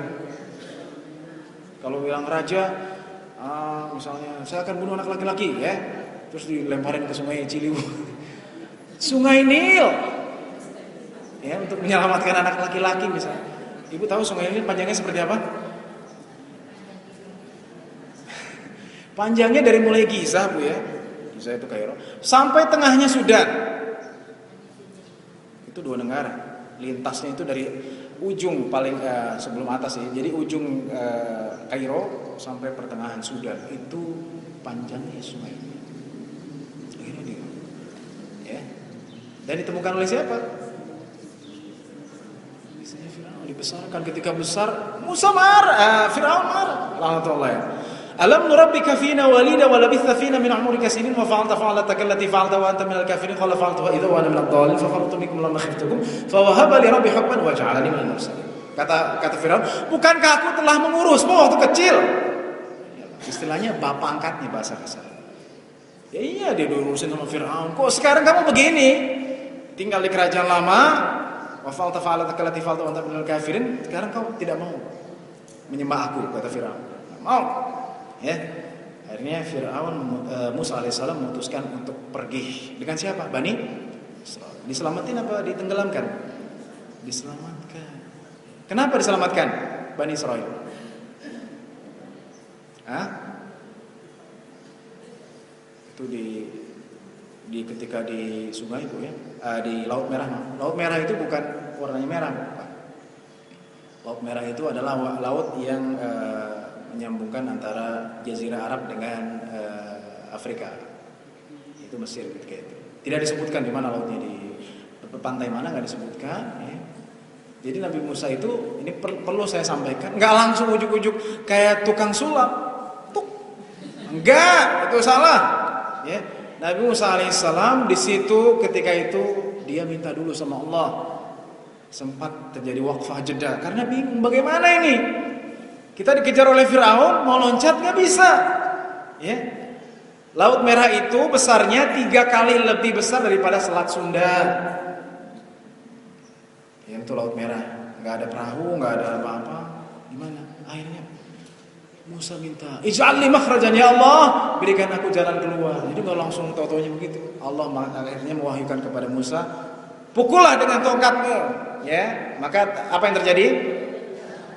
Kalau bilang raja, misalnya saya akan bunuh anak laki-laki, ya, terus dilemparin ke Sungai Ciliwung. Sungai Nil, ya, untuk menyelamatkan anak laki-laki misalnya. Ibu tahu Sungai Nil panjangnya seperti apa? Panjangnya dari mulai Giza, Bu, ya. Giza itu Kairo, sampai tengahnya Sudan. Itu 2 negara. Lintasnya itu dari ujung paling sebelum atas ya. Jadi ujung Kairo sampai pertengahan Sudan. Itu panjangnya Sungai Nil. Akhirnya dia, ya. Dan ditemukan oleh siapa? Misalnya Firaun dibesarkan, ketika besar Musa marah, Firaun marah. Laknatullah. Alam nurabbika fina walida wa labitha fina min umrika sinin wa fa'alta fa'alataka allati fa'alta wa anta minal kafirin qala fa'altuha idza wa ana minadh dhalin fa kharajtu minkum lamma khiftukum fa wahaba li rabbi hukman wa ja'alani minal mursalin. Kata Firaun, bukankah aku telah mengurusmu waktu kecil? Istilahnya bapak angkatnya, bahasa kasar. Ya iya, dia diurusin sama Firaun. Kok sekarang kamu begini? Tinggal di kerajaan lama, wa fa'alta fa'alataka allati fa'alta wa anta minal kafirin. Sekarang kau tidak mau menyembah aku, kata Firaun. Tidak mau. Ya, akhirnya Musa alaihissalam memutuskan untuk pergi dengan siapa? Bani Israel. Diselamatin apa ditenggelamkan? Diselamatkan. Kenapa diselamatkan Bani Israel? Itu ketika di sungai itu ya, di Laut Merah. Laut Merah itu bukan warnanya merah, Pak. Laut Merah itu adalah laut yang menyambungkan antara Jazirah Arab dengan Afrika. Itu Mesir ketika itu. Tidak disebutkan di mana lautnya, di pantai mana nggak disebutkan. Ya. Jadi Nabi Musa itu, ini perlu saya sampaikan, nggak langsung ujuk-ujuk kayak tukang sulap, tuk, enggak, itu salah. Ya. Nabi Musa alaihissalam di situ ketika itu dia minta dulu sama Allah. Sempat terjadi waqfah jeda karena bingung bagaimana ini. Kita dikejar oleh Firaun, mau loncat nggak bisa. Ya. Laut Merah itu besarnya 3 kali lebih besar daripada Selat Sunda. Ya, itu Laut Merah, nggak ada perahu, nggak ada apa-apa. Gimana? Akhirnya Musa minta, ij'alni makhrajan ya Allah, berikan aku jalan keluar. Jadi nggak langsung tau-taunya begitu. Allah akhirnya mewahyukan kepada Musa, pukullah dengan tongkatmu. Ya, maka apa yang terjadi?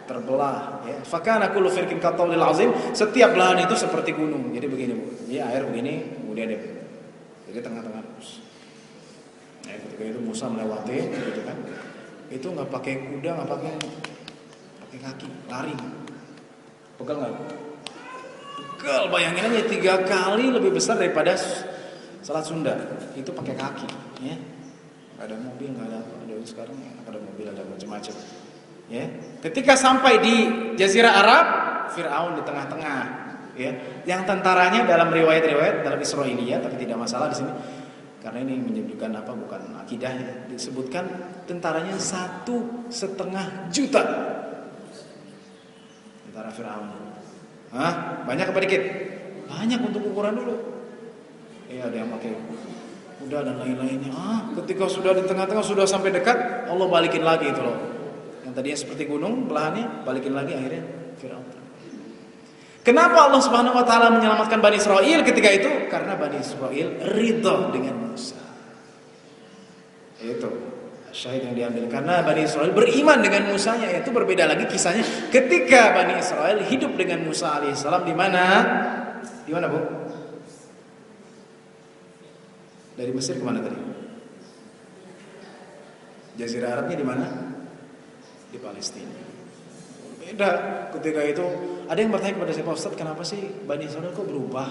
Terbelah. Ya, fakana kullu firqin katawlil azim. Setiap belahan itu seperti gunung. Jadi begini bu, ya air begini, kemudian dia jadi tengah-tengah. Ya, ketika itu Musa melewati, gitu kan? Itu nggak pakai kuda, nggak pakai kaki, lari. Pegal nggak? Pegal, bayangin aja 3 kali lebih besar daripada Selat Sunda. Itu pakai kaki, ya. Gak ada mobil, nggak ada. Ada sekarang ada mobil, ada macam-macam. Ya. Ketika sampai di Jazirah Arab, Firaun di tengah-tengah. Ya. Yang tentaranya dalam riwayat-riwayat dalam Israiliyah, tapi tidak masalah di sini. Karena ini menunjukkan apa? Bukan akidah. Disebutkan tentaranya 1,5 juta. Tentara Firaun. Hah? Banyak apa dikit? Banyak untuk ukuran dulu. Ada yang pakai kuda dan lain-lainnya. Ketika sudah di tengah-tengah, sudah sampai dekat, Allah balikin lagi itu loh. Yang tadinya seperti gunung, belahannya balikin lagi, akhirnya Firaun. Kenapa Allah Subhanahu wa taala menyelamatkan Bani Israil ketika itu? Karena Bani Israil ridha dengan Musa. Itu syahid yang diambil, karena Bani Israil beriman dengan Musanya. Itu berbeda lagi kisahnya ketika Bani Israil hidup dengan Musa alaihissalam di mana? Di mana, Bu? Dari Mesir ke mana tadi? Jazirah Arabnya di mana? Di Palestina. Beda. Ketika itu ada yang bertanya kepada saya, Pak Ustadz, kenapa sih Bani Israil kok berubah?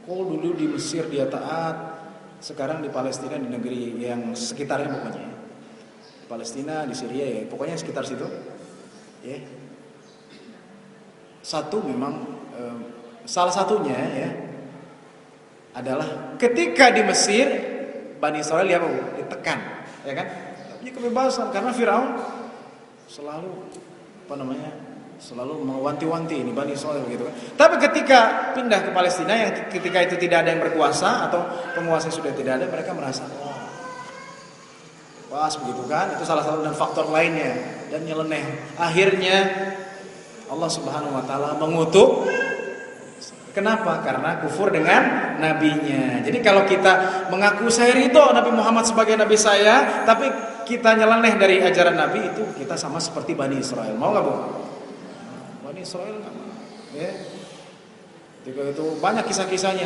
Kok dulu di Mesir dia taat, sekarang di Palestina, di negeri yang sekitarnya pokoknya. Di Palestina, di Syria ya, pokoknya sekitar situ. Ya. Satu memang salah satunya ya adalah ketika di Mesir Bani Israil ya ditekan, ya kan? Punya kebebasan karena Firaun selalu mewanti-wanti ini Bani Israil gitu kan. Tapi ketika pindah ke Palestina yang ketika itu tidak ada yang berkuasa atau penguasa sudah tidak ada, mereka merasa pas begitu kan. Itu salah satu dan faktor lainnya dan nyeleneh. Akhirnya Allah Subhanahu wa taala mengutuk. Kenapa? Karena kufur dengan nabinya. Jadi kalau kita mengaku saya ridho Nabi Muhammad sebagai nabi saya, tapi kita nyeleneh dari ajaran Nabi, itu kita sama seperti Bani Israil. Mau nggak, Bu? Bani Israil nggak mau. Ya. Ketika itu banyak kisah-kisahnya.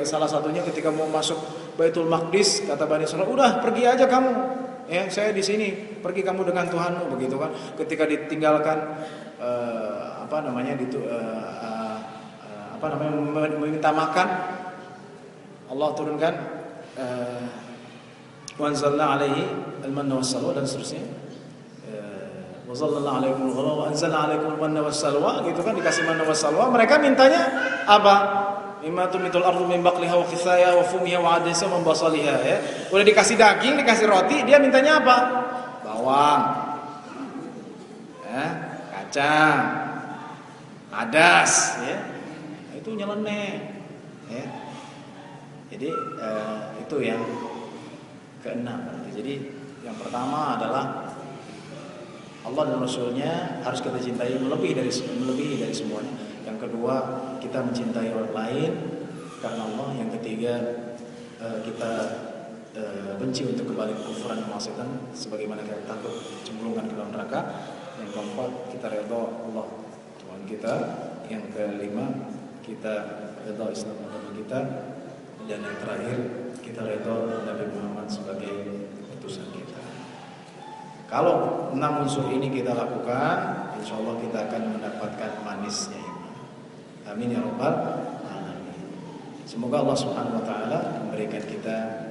Salah satunya ketika mau masuk Baitul Maqdis, kata Bani Israil, udah pergi aja kamu. Ya, saya di sini. Pergi kamu dengan Tuhanmu, begitu kan? Ketika ditinggalkan meminta makan, Allah turunkan wa anzalna alaihi al-manna was-salwa dan seterusnya. Wa sallallahu alaihi wa anzalna alaikum al-manna was-salwa, gitu kan, dikasih manna was-salwa. Mereka mintanya apa? Mimma tumitul ardu min baqliha wa qithaya wa fumiha wa adisa wa basaliha, ya. Udah dikasih daging, dikasih roti, dia mintanya apa? Bawang. Ya, kacang. Adas, ya. Itu nyeleneh, ya. Jadi itu yang keenam. Jadi yang pertama adalah Allah dan Rasulnya harus kita cintai melebihi dari semuanya. Yang kedua, kita mencintai orang lain karena Allah. Yang ketiga, kita benci untuk kembali ke kufuran dan kemaksiatan sebagaimana kita takut cemplungkan ke dalam neraka. Yang keempat, kita redha Allah Tuhan kita. Yang kelima, kita redha Islam agama kita. Dan Dan yang terakhir, kita redha Nabi Muhammad sebagai utusan kita. Kalau 6 unsur ini kita lakukan, insya Allah kita akan mendapatkan manisnya iman. Amin ya rabbal alamin. Semoga Allah Subhanahu wa taala memberikan kita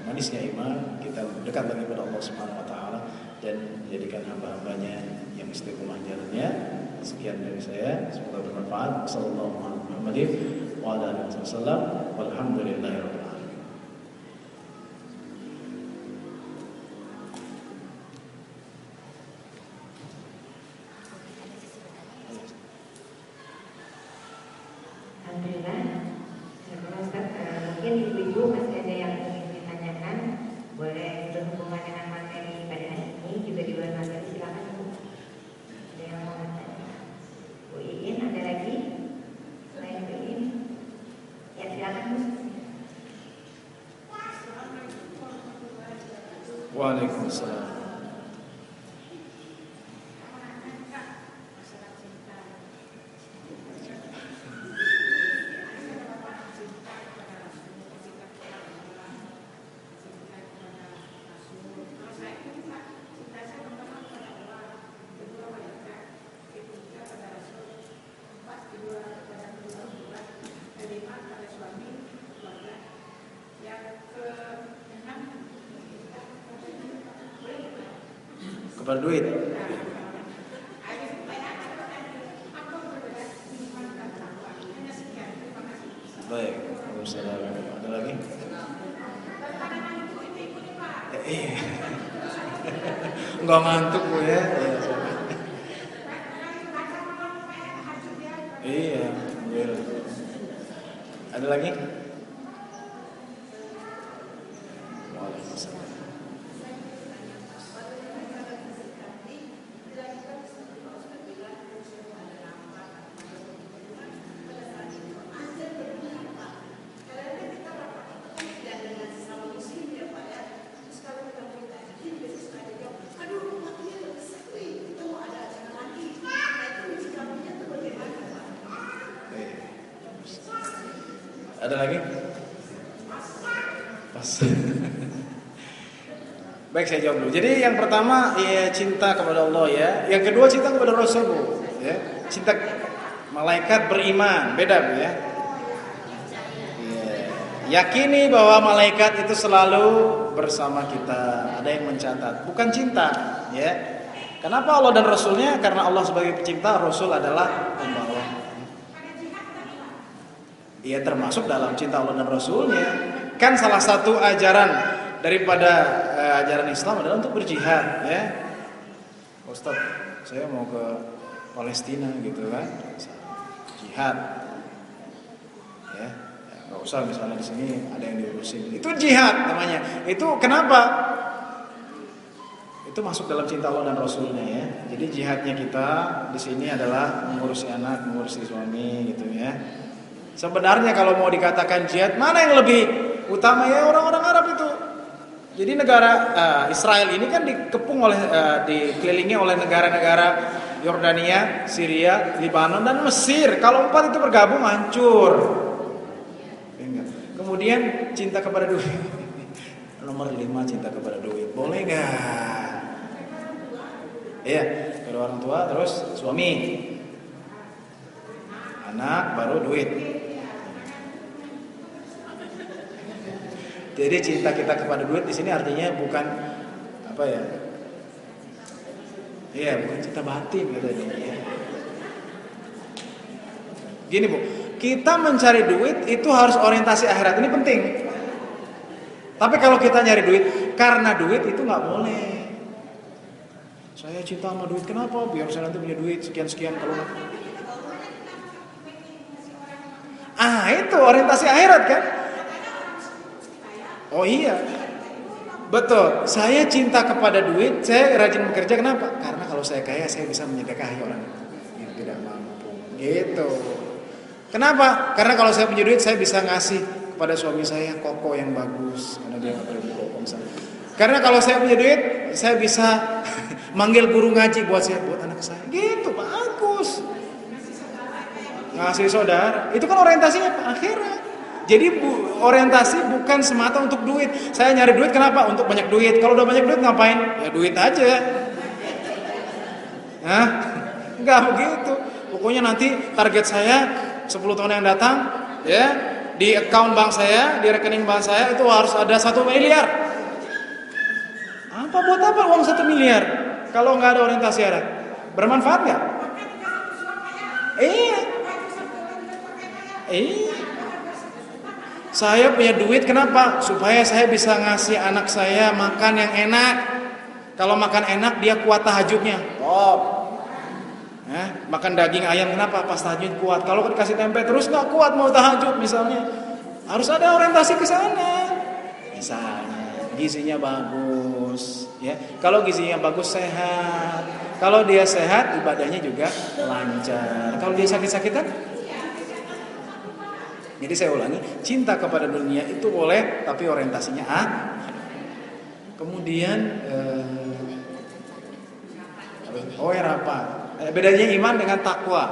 manisnya iman, kita dekat lagi kepada Allah Subhanahu wa taala dan menjadikan hamba-hambanya yang istiqomah jalannya. Sekian dari saya, semoga bermanfaat. Sallallahu alaihi wa ala alihi wasallam. Walhamdulillahirabbil alamin. Alhamdulillah. Ustaz, mungkin ibu-ibu masih ada yang ingin ditanyakan, boleh berhubungan dengan materi pada hari ini, juga di luar materi, silakan Bu. Ada yang mau bertanya? Bu Iin, ada lagi? Selain Bu Iin? Ya, silakan Bu. Waalaikumsalam. Kepada duit. Baik, Waalaikumsalam. Ada lagi? Iya. Enggak ngantuk Bu ya. Iya, alhamdulillah. Ada lagi? Waalaikumsalam. Ada lagi? Pas. Baik, saya jawab dulu. Jadi yang pertama ya cinta kepada Allah ya. Yang kedua cinta kepada Rasul Bu. Ya. Cinta malaikat beriman, beda Bu ya. Ya. Yakini bahwa malaikat itu selalu bersama kita. Ada yang mencatat. Bukan cinta, ya. Kenapa Allah dan Rasulnya? Karena Allah sebagai pencipta, Rasul adalah pembawa. Ia termasuk dalam cinta Allah dan Rasulnya. Kan salah satu ajaran daripada ajaran Islam adalah untuk berjihad ya. Ustaz, saya mau ke Palestina gitu kan, jihad ya, nggak usah misalnya di sini ada yang diurusin, itu jihad namanya. Itu kenapa? Itu masuk dalam cinta Allah dan Rasulnya ya. Jadi jihadnya kita di sini adalah mengurusi anak, mengurusi suami gitu ya. Sebenarnya kalau mau dikatakan jihad, mana yang lebih utama ya orang-orang Arab itu. Jadi negara Israel ini kan dikepung oleh dikelilingi oleh negara-negara Yordania, Syria, Lebanon dan Mesir. Kalau 4 itu bergabung hancur. Kemudian cinta kepada duit. Nomor 5 cinta kepada duit. Boleh nggak? Iya, kepada orang tua terus suami. Anak baru duit. Jadi cinta kita kepada duit di sini artinya bukan apa ya? Iya, bukan cinta batin gitu ya. Gini Bu, kita mencari duit itu harus orientasi akhirat, ini penting. Tapi kalau kita nyari duit karena duit itu nggak boleh. Saya cinta sama duit, kenapa? Biar saya nanti punya duit sekian-sekian kalau itu orientasi akhirat kan? Oh iya, betul. Saya cinta kepada duit, saya rajin bekerja. Kenapa? Karena kalau saya kaya, saya bisa menyedekahi orang yang tidak mampu. Gitu. Kenapa? Karena kalau saya punya duit, saya bisa ngasih kepada suami saya koko yang bagus, karena dia nggak perlu koko misalnya. Karena kalau saya punya duit, saya bisa manggil guru ngaji buat anak saya. Gitu, bagus. Ngasih saudara. Itu kan orientasinya Pak akhirat. Jadi orientasi bukan semata untuk duit. Saya nyari duit kenapa? Untuk banyak duit. Kalau udah banyak duit ngapain? Ya duit aja. Hah? Enggak begitu. Pokoknya nanti target saya 10 tahun yang datang, ya, di account bank saya, di rekening bank saya itu harus ada 1 miliar. Apa buat apa uang 1 miliar? Kalau nggak ada orientasi ada, bermanfaat nggak? Iya. Saya punya duit kenapa? Supaya saya bisa ngasih anak saya makan yang enak. Kalau makan enak dia kuat tahajudnya. Makan daging ayam kenapa? Pas tahajud kuat. Kalau dikasih tempe terus nggak kuat mau tahajud misalnya. Harus ada orientasi ke sana. Misalnya gizinya bagus, ya. Kalau gizinya bagus sehat. Kalau dia sehat ibadahnya juga lancar. Kalau dia sakit-sakitan. Jadi saya ulangi, cinta kepada dunia itu boleh, tapi orientasinya Kemudian rapat. Bedanya iman dengan takwa.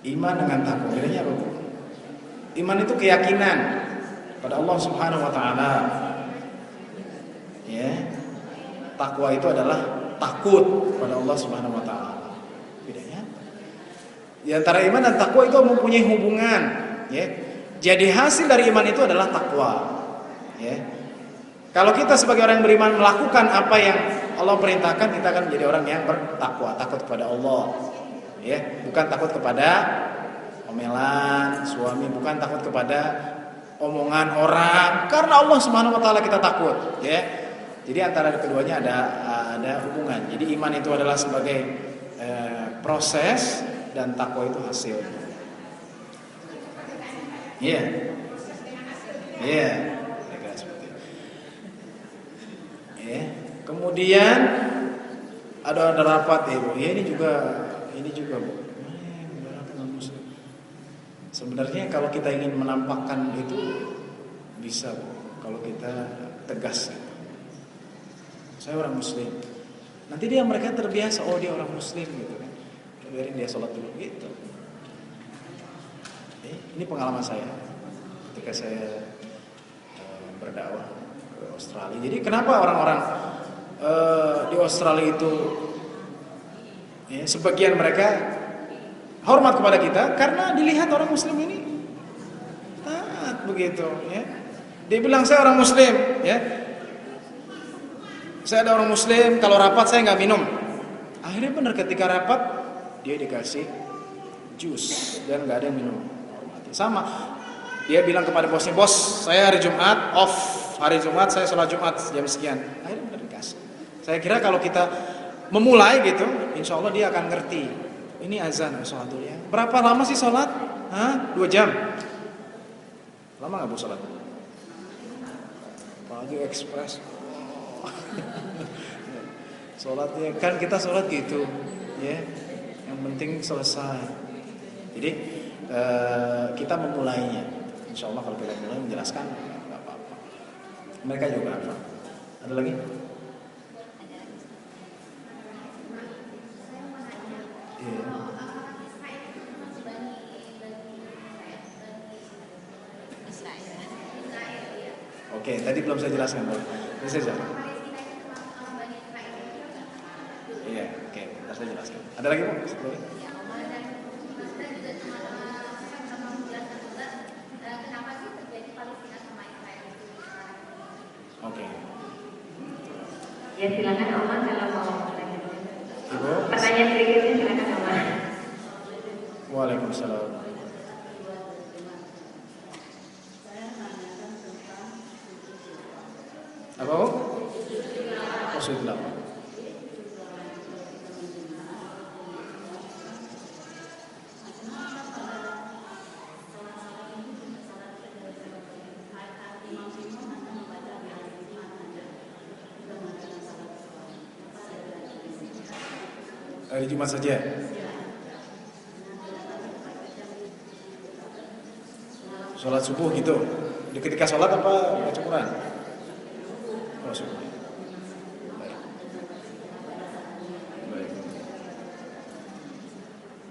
Iman dengan takwa bedanya apa? Iman itu keyakinan pada Allah Subhanahu wa taala. Ya. Takwa itu adalah takut pada Allah Subhanahu wa taala. Bedanya? Di antara iman dan takwa itu mempunyai hubungan, ya. Jadi hasil dari iman itu adalah takwa, ya. Kalau kita sebagai orang yang beriman melakukan apa yang Allah perintahkan, kita akan menjadi orang yang bertakwa, takut kepada Allah, ya. Bukan takut kepada omelan suami, bukan takut kepada omongan orang. Karena Allah Subhanahu wa taala kita takut, ya. Jadi antara keduanya ada hubungan. Jadi iman itu adalah sebagai proses dan takwa itu hasil. Iya. Iya. Seperti itu. Ya. Kemudian ada rapat ibu. Ya ini juga Bu. Sebenarnya kalau kita ingin menampakkan itu bisa Bu. Kalau kita tegas. Saya orang muslim. Nanti mereka terbiasa, oh dia orang muslim gitu kan. Biarin dia sholat dulu gitu. Ini pengalaman saya ketika saya berdakwah ke Australia. Jadi kenapa orang-orang di Australia itu, ya, sebagian mereka hormat kepada kita karena dilihat orang Muslim ini taat begitu, ya. Dia bilang saya orang Muslim, ya. Saya ada orang Muslim, kalau rapat saya nggak minum. Akhirnya benar ketika rapat dia dikasih jus dan nggak ada yang minum. Sama, dia bilang kepada bosnya, bos saya hari Jumat off, hari Jumat saya sholat Jumat jam sekian. Akhirnya benar dikasih. Saya kira kalau kita memulai gitu, insya Allah dia akan ngerti. Ini azan, sholat dulu ya. Berapa lama sih sholat? 2 jam. Lama nggak Bu sholat? Apalagi ekspres. Sholatnya kan kita sholat gitu, ya. Yang penting selesai. Jadi kita memulainya. Insya Allah kalau kita mulai menjelaskan nggak apa-apa. Mereka juga apa? Ada lagi? Yeah. Oke, tadi belum saya jelaskan. Ini saja. Iya, oke, nanti saya jelaskan. Ada lagi Bu? Oke. Ya silakan Oma kalau mau lanjut. Ibu? Pertanyaan berikutnya silakan Oma. Waalaikumsalam. Apa Bu? Positif apa? Hari Jumat saja. Sholat subuh gitu. Di ketika sholat apa baca Quran? Oh, subuh. Baik. Baik.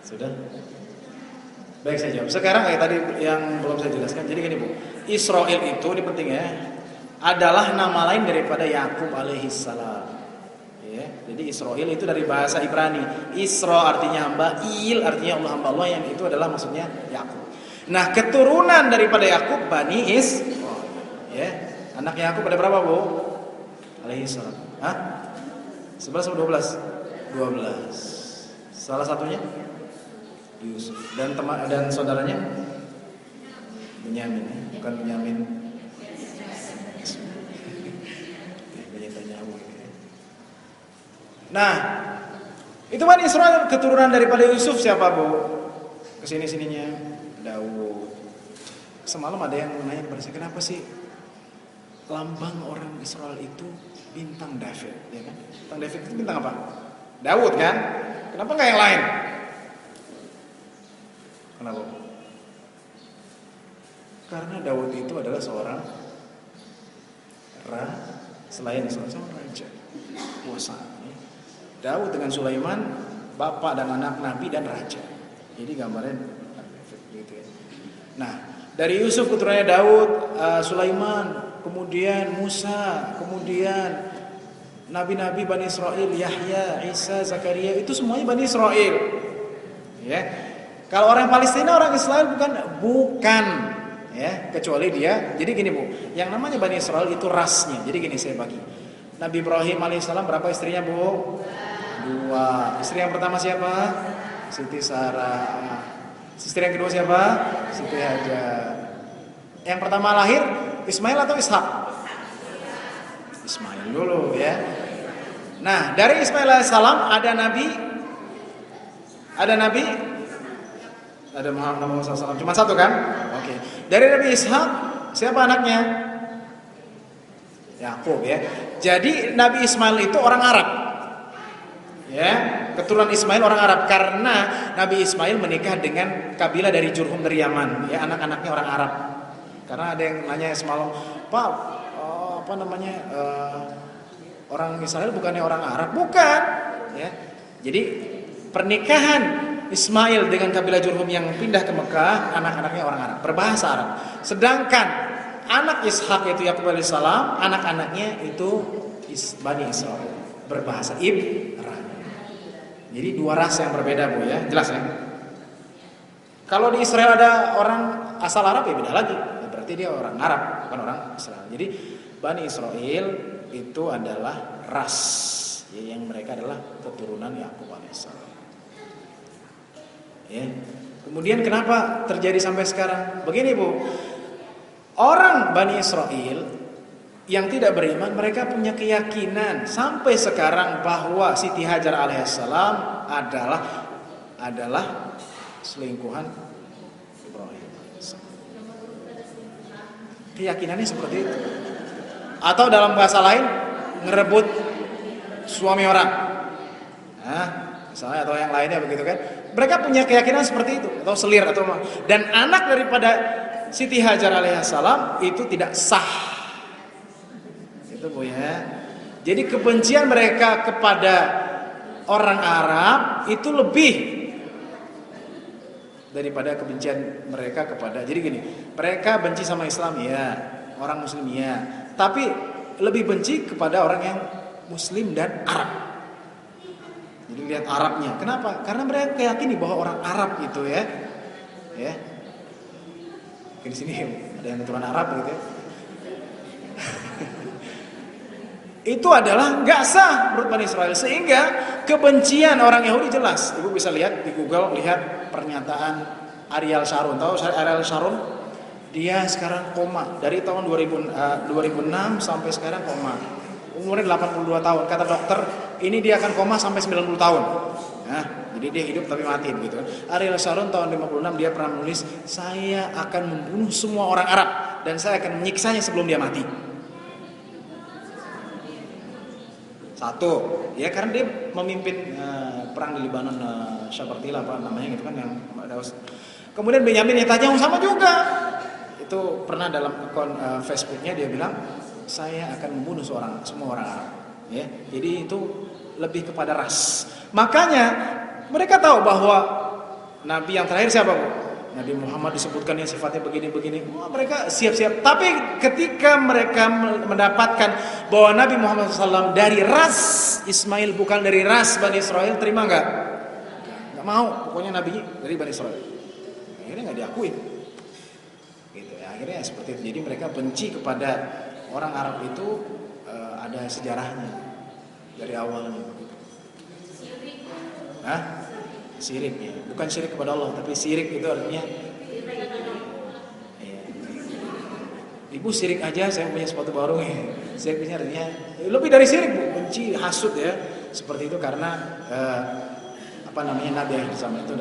Sudah? Baik, saya jawab. Sekarang kayak tadi yang belum saya jelaskan. Jadi gini Bu, Israel itu ini penting ya, adalah nama lain daripada Yakub alaihissalam. Ya, jadi Israel itu dari bahasa Ibrani. Isra artinya hamba, il artinya Allah, hamba Allah, yang itu adalah maksudnya Yakub. Nah, keturunan daripada Yakub Bani Israil. Ya, anak Yakub ada berapa Bu? Alaihissalam. Hah? 11 atau 12? 12. Salah satunya Yusuf dan saudaranya Benyamin, bukan Benyamin. Nah, itu Bani Israil keturunan daripada Yusuf siapa Bu? Kesini-sininya Daud. Semalam ada yang nanya kepada saya, kenapa sih lambang orang Israel itu bintang David, ya kan? Bintang David itu bintang apa? Daud kan? Kenapa nggak yang lain? Kenapa? Karena Daud itu adalah seorang selain seorang raja, kuasa. Daud dengan Sulaiman, bapak dan anak nabi dan raja. Jadi gambarnya gitu ya. Nah, dari Yusuf keturunannya Daud, Sulaiman, kemudian Musa, kemudian nabi-nabi Bani Israel, Yahya, Isa, Zakaria, itu semuanya Bani Israel. Ya. Kalau orang Palestina, orang Israel bukan ya, kecuali dia. Jadi gini Bu, yang namanya Bani Israel itu rasnya. Jadi gini saya bagi. Nabi Ibrahim alaihissalam berapa istrinya Bu? 2. Istri yang pertama siapa? Siti Sarah. Istri yang kedua siapa? Siti Hajar. Yang pertama lahir Ismail atau Ishak? Ismail dulu ya. Nah, dari Ismail alaihissalam ada Muhammad SAW. Cuma satu kan? Oke. Dari Nabi Ishak siapa anaknya? Yakub ya. Jadi Nabi Ismail itu orang Arab. Ya, keturunan Ismail orang Arab karena Nabi Ismail menikah dengan kabilah dari Jurhum dari Yaman. Ya, anak-anaknya orang Arab. Karena ada yang nanya semalam, Pak, orang Israel bukannya orang Arab? Bukan. Ya. Jadi pernikahan Ismail dengan kabilah Jurhum yang pindah ke Mekah, anak-anaknya orang Arab, berbahasa Arab. Sedangkan anak Ishak itu Yakub alaihissalam, anak-anaknya itu Bani Israel, berbahasa Ibrani. Jadi dua ras yang berbeda Bu ya, jelas ya. Kalau di Israel ada orang asal Arab ya beda lagi, berarti dia orang Arab, bukan orang Israel. Jadi Bani Israel itu adalah ras ya, yang mereka adalah keturunan Yakub alaihissalam. Ya. Kemudian kenapa terjadi sampai sekarang? Begini Bu, orang Bani Israel yang tidak beriman, mereka punya keyakinan sampai sekarang bahwa Siti Hajar alaihissalam adalah selingkuhan Ibrahim. Keyakinannya seperti itu. Atau dalam bahasa lain, ngerebut suami orang. Nah, misalnya atau yang lainnya begitu kan. Mereka punya keyakinan seperti itu, atau selir atau dan anak daripada Siti Hajar alaihissalam itu tidak sah. Itu Bu ya. Jadi kebencian mereka kepada orang Arab itu lebih daripada kebencian mereka kepada. Jadi gini, mereka benci sama Islam ya, orang Muslim ya, tapi lebih benci kepada orang yang Muslim dan Arab. Jadi lihat Arabnya. Kenapa? Karena mereka meyakini bahwa orang Arab itu ya. Di sini ada yang keturunan Arab gitu ya. Itu adalah nggak sah menurut Bani Israel, sehingga kebencian orang Yahudi jelas. Ibu bisa lihat di Google, lihat pernyataan Ariel Sharon. Tahu Ariel Sharon? Dia sekarang koma dari tahun 2006 sampai sekarang koma. Umurnya 82 tahun. Kata dokter, ini dia akan koma sampai 90 tahun. Nah, jadi dia hidup tapi mati begitu. Ariel Sharon tahun 56 dia pernah menulis, saya akan membunuh semua orang Arab dan saya akan menyiksanya sebelum dia mati. Satu, ya karena dia memimpin perang di Lebanon, Syabartila apa namanya gitu kan yang Daus. Kemudian Benyamin Netanyahu sama juga. Itu pernah dalam akun Facebooknya dia bilang, saya akan membunuh semua orang Arab. Ya, jadi itu lebih kepada ras. Makanya mereka tahu bahwa Nabi yang terakhir siapa Bu? Nabi Muhammad disebutkan yang sifatnya begini-begini. Wah, mereka siap-siap. Tapi ketika mereka mendapatkan bahwa Nabi Muhammad SAW dari ras Ismail, bukan dari ras Bani Israel, terima nggak? Nggak mau. Pokoknya Nabi dari Bani Israel. Akhirnya nggak diakui. Gitu. Ya, akhirnya seperti itu. Jadi mereka benci kepada orang Arab itu, ada sejarahnya dari awalnya. Hah? Syirik ya, bukan syirik kepada Allah, tapi syirik itu artinya ya. Ibu syirik aja, saya punya sepatu baru ya. Syirik artinya lebih dari syirik, Bu. Benci, hasut ya. Seperti itu karena Nabi akhir zaman itu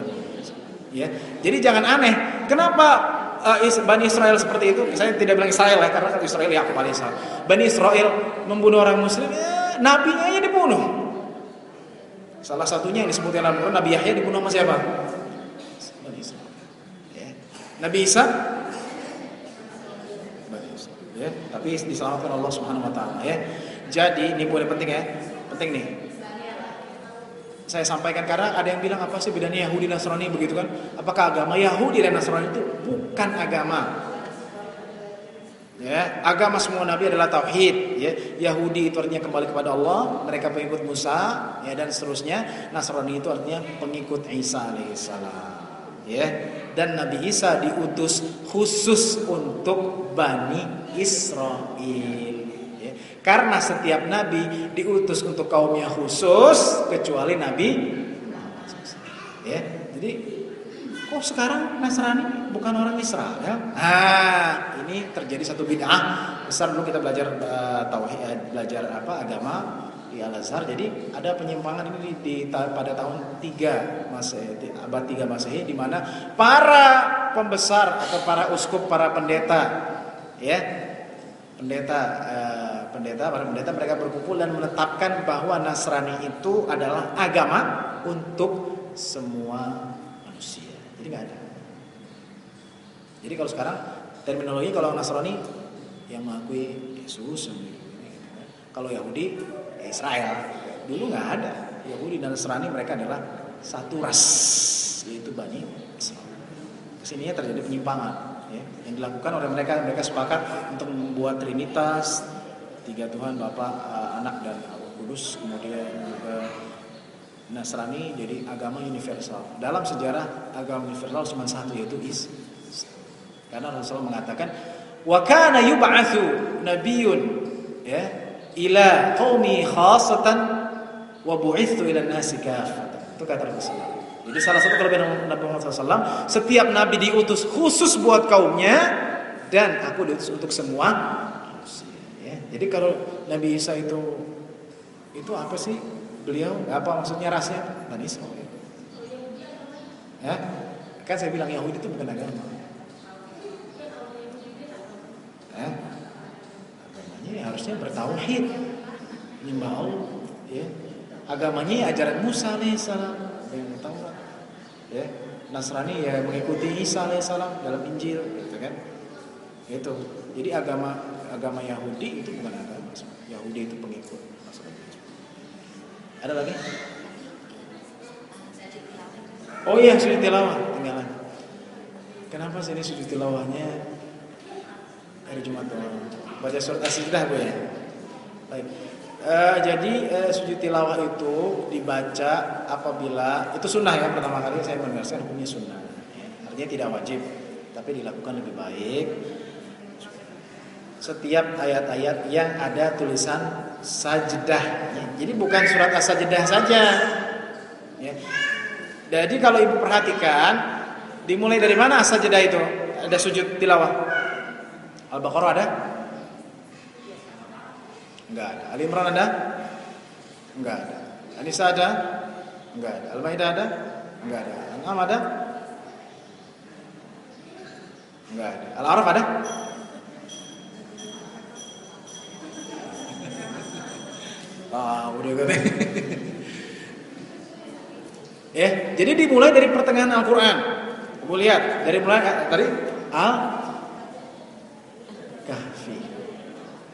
ya. Jadi jangan aneh. Kenapa Bani Israel seperti itu? Saya tidak bilang Israel ya, karena Israel Yakub alaihissalam. Bani Israel membunuh orang muslim, ya, nabinya aja dibunuh. Salah satunya yang disebutkan dalam Al-Quran, Nabi Yahya dibunuh sama siapa? Bani Israel. Ya. Nabi Isa, Bani Israel. Ya. Tapi diselamatkan Allah Subhanahu Wa Taala. Ya. Jadi ini boleh penting ya, penting nih. Saya sampaikan karena ada yang bilang apa sih bedanya Yahudi dan Nasrani begitu kan? Apakah agama Yahudi dan Nasrani itu bukan agama? Ya, agama semua nabi adalah tauhid, ya. Yahudi itu artinya kembali kepada Allah, mereka pengikut Musa, ya, dan seterusnya. Nasrani itu artinya pengikut Isa alaihissalam, ya. Dan Nabi Isa diutus khusus untuk Bani Israel, ya. Karena setiap nabi diutus untuk kaumnya khusus kecuali Nabi Muhammad SAW, ya. Jadi kok sekarang Nasrani bukan orang Israel? Ah, ini terjadi satu bid'ah besar. Dulu kita belajar tauhid, belajar agama di Al-Azhar. Jadi ada penyimpangan ini pada tahun 3 Masehi, abad 3 Masehi, di mana para pembesar atau para uskup, para pendeta, ya, para pendeta mereka berkumpul dan menetapkan bahwa Nasrani itu adalah agama untuk semua manusia. Jadi nggak ada. Jadi kalau sekarang terminologi, kalau Nasrani yang mengakui Yesus, kalau Yahudi ya Israel. Dulu nggak ada. Yahudi dan Nasrani mereka adalah satu ras, yaitu Bani Israel. Kesininya terjadi penyimpangan, ya, yang dilakukan oleh mereka. Mereka sepakat untuk membuat Trinitas, 3 Tuhan, Bapa, Anak dan Roh Kudus. Kemudian juga Nasrani jadi agama universal. Dalam sejarah agama universal cuma satu, yaitu Islam. Karena Rasulullah mengatakan, wa kana yub'atsu nabiyyun, ya, ila qaumi khassatan wa bu'itsu ila an-nasi kaffatan. Itu kata Rasulullah. Jadi salah satu kelebihan Nabi Muhammad SAW, setiap nabi diutus khusus buat kaumnya, dan aku diutus untuk semua manusia. Ya. Jadi kalau Nabi Isa itu apa sih? Beliau apa maksudnya rasnya? Bani Israel. Ya? Kan saya bilang Yahudi itu bukan agama. Ya? Agamanya harusnya bertauhid, menyembah Allah. Ya? Agamanya ajaran Musa alaihissalam, yang Taurat. Ya? Nasrani ya mengikuti Isa alaihissalam dalam Injil, gitu kan? Itu. Jadi agama Yahudi itu bukan agama. Yahudi itu pengikut. Ada lagi? Oh iya, sujud tilawah tinggalan. Kenapa sih ini sujud tilawahnya hari Jumat doang? Baca surat As-Sajdah gue ya. Baik. Jadi sujud tilawah itu dibaca apabila itu sunnah ya, pertama kali saya menegaskan hukumnya sunnah. Ya, artinya tidak wajib, tapi dilakukan lebih baik. Setiap ayat-ayat yang ada tulisan sajdah, ya. Jadi bukan surat As-Sajdah saja, ya. Jadi kalau ibu perhatikan, dimulai dari mana As-Sajdah itu? Ada sujud tilawah. Al-Baqarah ada? Enggak ada. Ali Imran ada? Enggak ada. An-Nisa ada? Enggak ada. Al-Maidah ada? Enggak ada. Al-An'am ada? Enggak ada. Al-A'raf ada? Udah gitu. Ya, jadi dimulai dari pertengahan Al-Quran. Kamu lihat dari mulai tadi Al-Kahfi.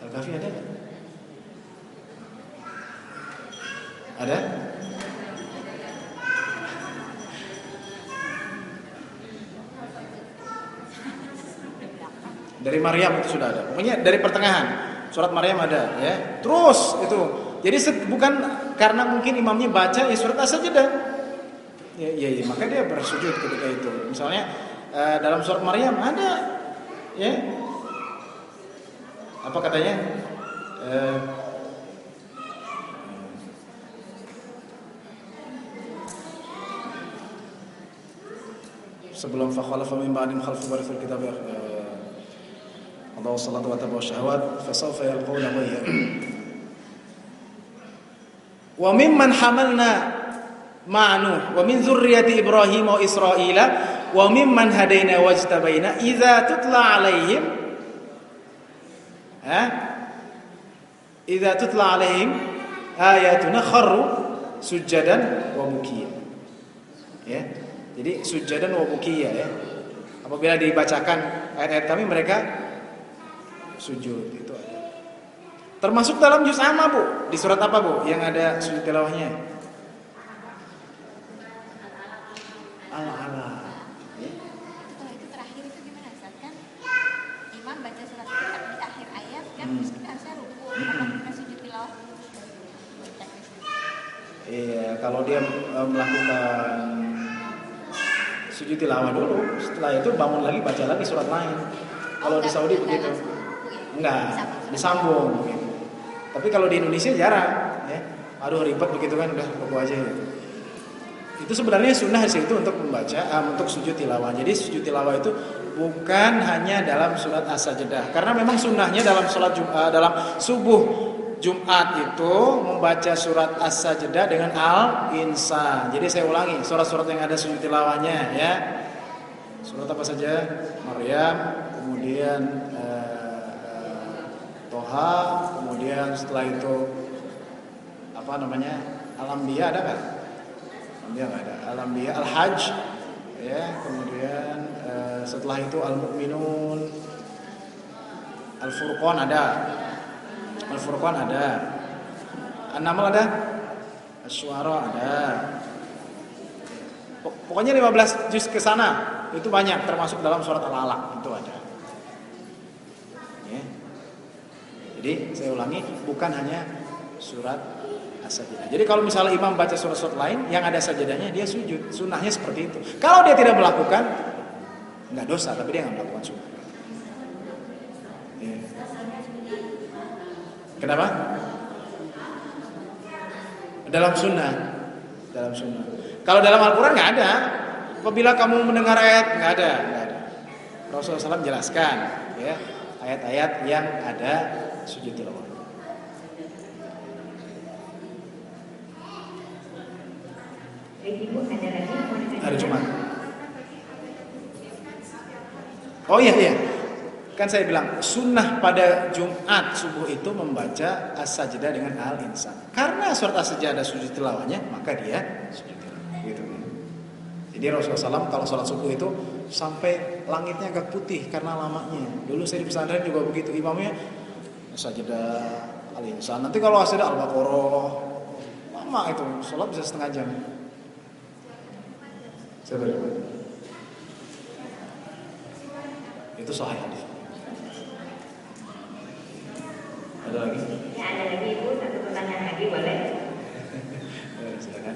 Al-Kahfi ada nggak? Ada? Dari Maryam itu sudah ada. Pokoknya dari pertengahan surat Maryam ada ya. Terus itu. Jadi bukan karena mungkin imamnya baca ya surat As-Sajdah. Ya, maka dia bersujud ketika itu. Misalnya dalam surat Maryam ada ya. Apa katanya? Sebelum fakhalafa min ba'dihim khalfun warithul kitab Allah salatu wa tabu syahwat fasawfa yalqawna ghayya. Wa mimman hamalna ma'nu wa min dzurriyyati Ibrahim wa Israila wa mimman hadaina wajtabaina idza tutla 'alaihim idza tutla 'alaihim ayatuna kharru sujadan wa bukiya. Ya. Jadi sujadan wa bukiya ya. Apabila dibacakan ayat-ayat kami mereka sujud itu ada. Termasuk dalam juz amma Bu. Di surat apa Bu yang ada sujud tilawahnya? Al-Ala. Kalau itu terakhir itu gimana Ustaz? Kan imam baca surat di akhir ayat kan terus kita harusnya ruku. Apa kita sujud tilawah dulu? Iya, kalau dia melakukan sujud tilawah dulu, setelah itu bangun lagi baca lagi surat lain. Kalau di Saudi begitu. Enggak, disambung begitu. Tapi kalau di Indonesia jarang ya. Aduh ribet begitu kan udah ruku aja gitu. Itu sebenarnya sunnah sih itu untuk membaca untuk sujud tilawah. Jadi sujud tilawah itu bukan hanya dalam surat As-Sajdah. Karena memang sunnahnya dalam dalam subuh Jumat itu membaca surat As-Sajdah dengan Al-Insan. Jadi saya ulangi surat-surat yang ada sujud tilawahnya ya. Surat apa saja? Maryam, kemudian Toha, kemudian setelah itu apa namanya? Al-Anbiya ada kan? Al-Anbiya enggak ada. Al-Anbiya, Al-Hajj ya, kemudian setelah itu Al-Mu'minun, Al-Furqan ada. Al-Furqan ada. An-Naml ada. Asy-Syu'ara ada. Pokoknya 15 juz ke sana. Itu banyak termasuk dalam surat Al-Alaq itu ada. Ya. Jadi saya ulangi bukan hanya surat As-Sajdah. Jadi kalau misalnya imam baca surat-surat lain yang ada sajadahnya dia sujud. Sunnahnya seperti itu. Kalau dia tidak melakukan enggak dosa tapi dia enggak melakukan sunnah. Ya. Kenapa? Dalam sunnah. Dalam sunnah. Kalau dalam Al-Quran nggak ada. Apabila kamu mendengar ayat nggak ada. Rasulullah SAW jelaskan, ya, ayat-ayat yang ada sujud tilawah. Hari Jumat. Oh iya. Kan saya bilang sunnah pada Jumat subuh itu membaca As-Sajdah dengan Al-Insan. Karena surat As-Sajdah ada sujud tilawahnya, maka dia sujud tilawah. Gitu. Jadi Rasulullah SAW kalau sholat subuh itu sampai langitnya agak putih karena lamanya. Dulu saya di pesantren juga begitu, imamnya As-Sajdah Al-Insan. Nanti kalau As-Sajdah Al-Baqarah lama itu, sholat bisa setengah jam. Saya beri. Itu sahih hadis. Ada lagi? Ya, ada lagi Ibu, satu pertanyaan lagi boleh? Silakan.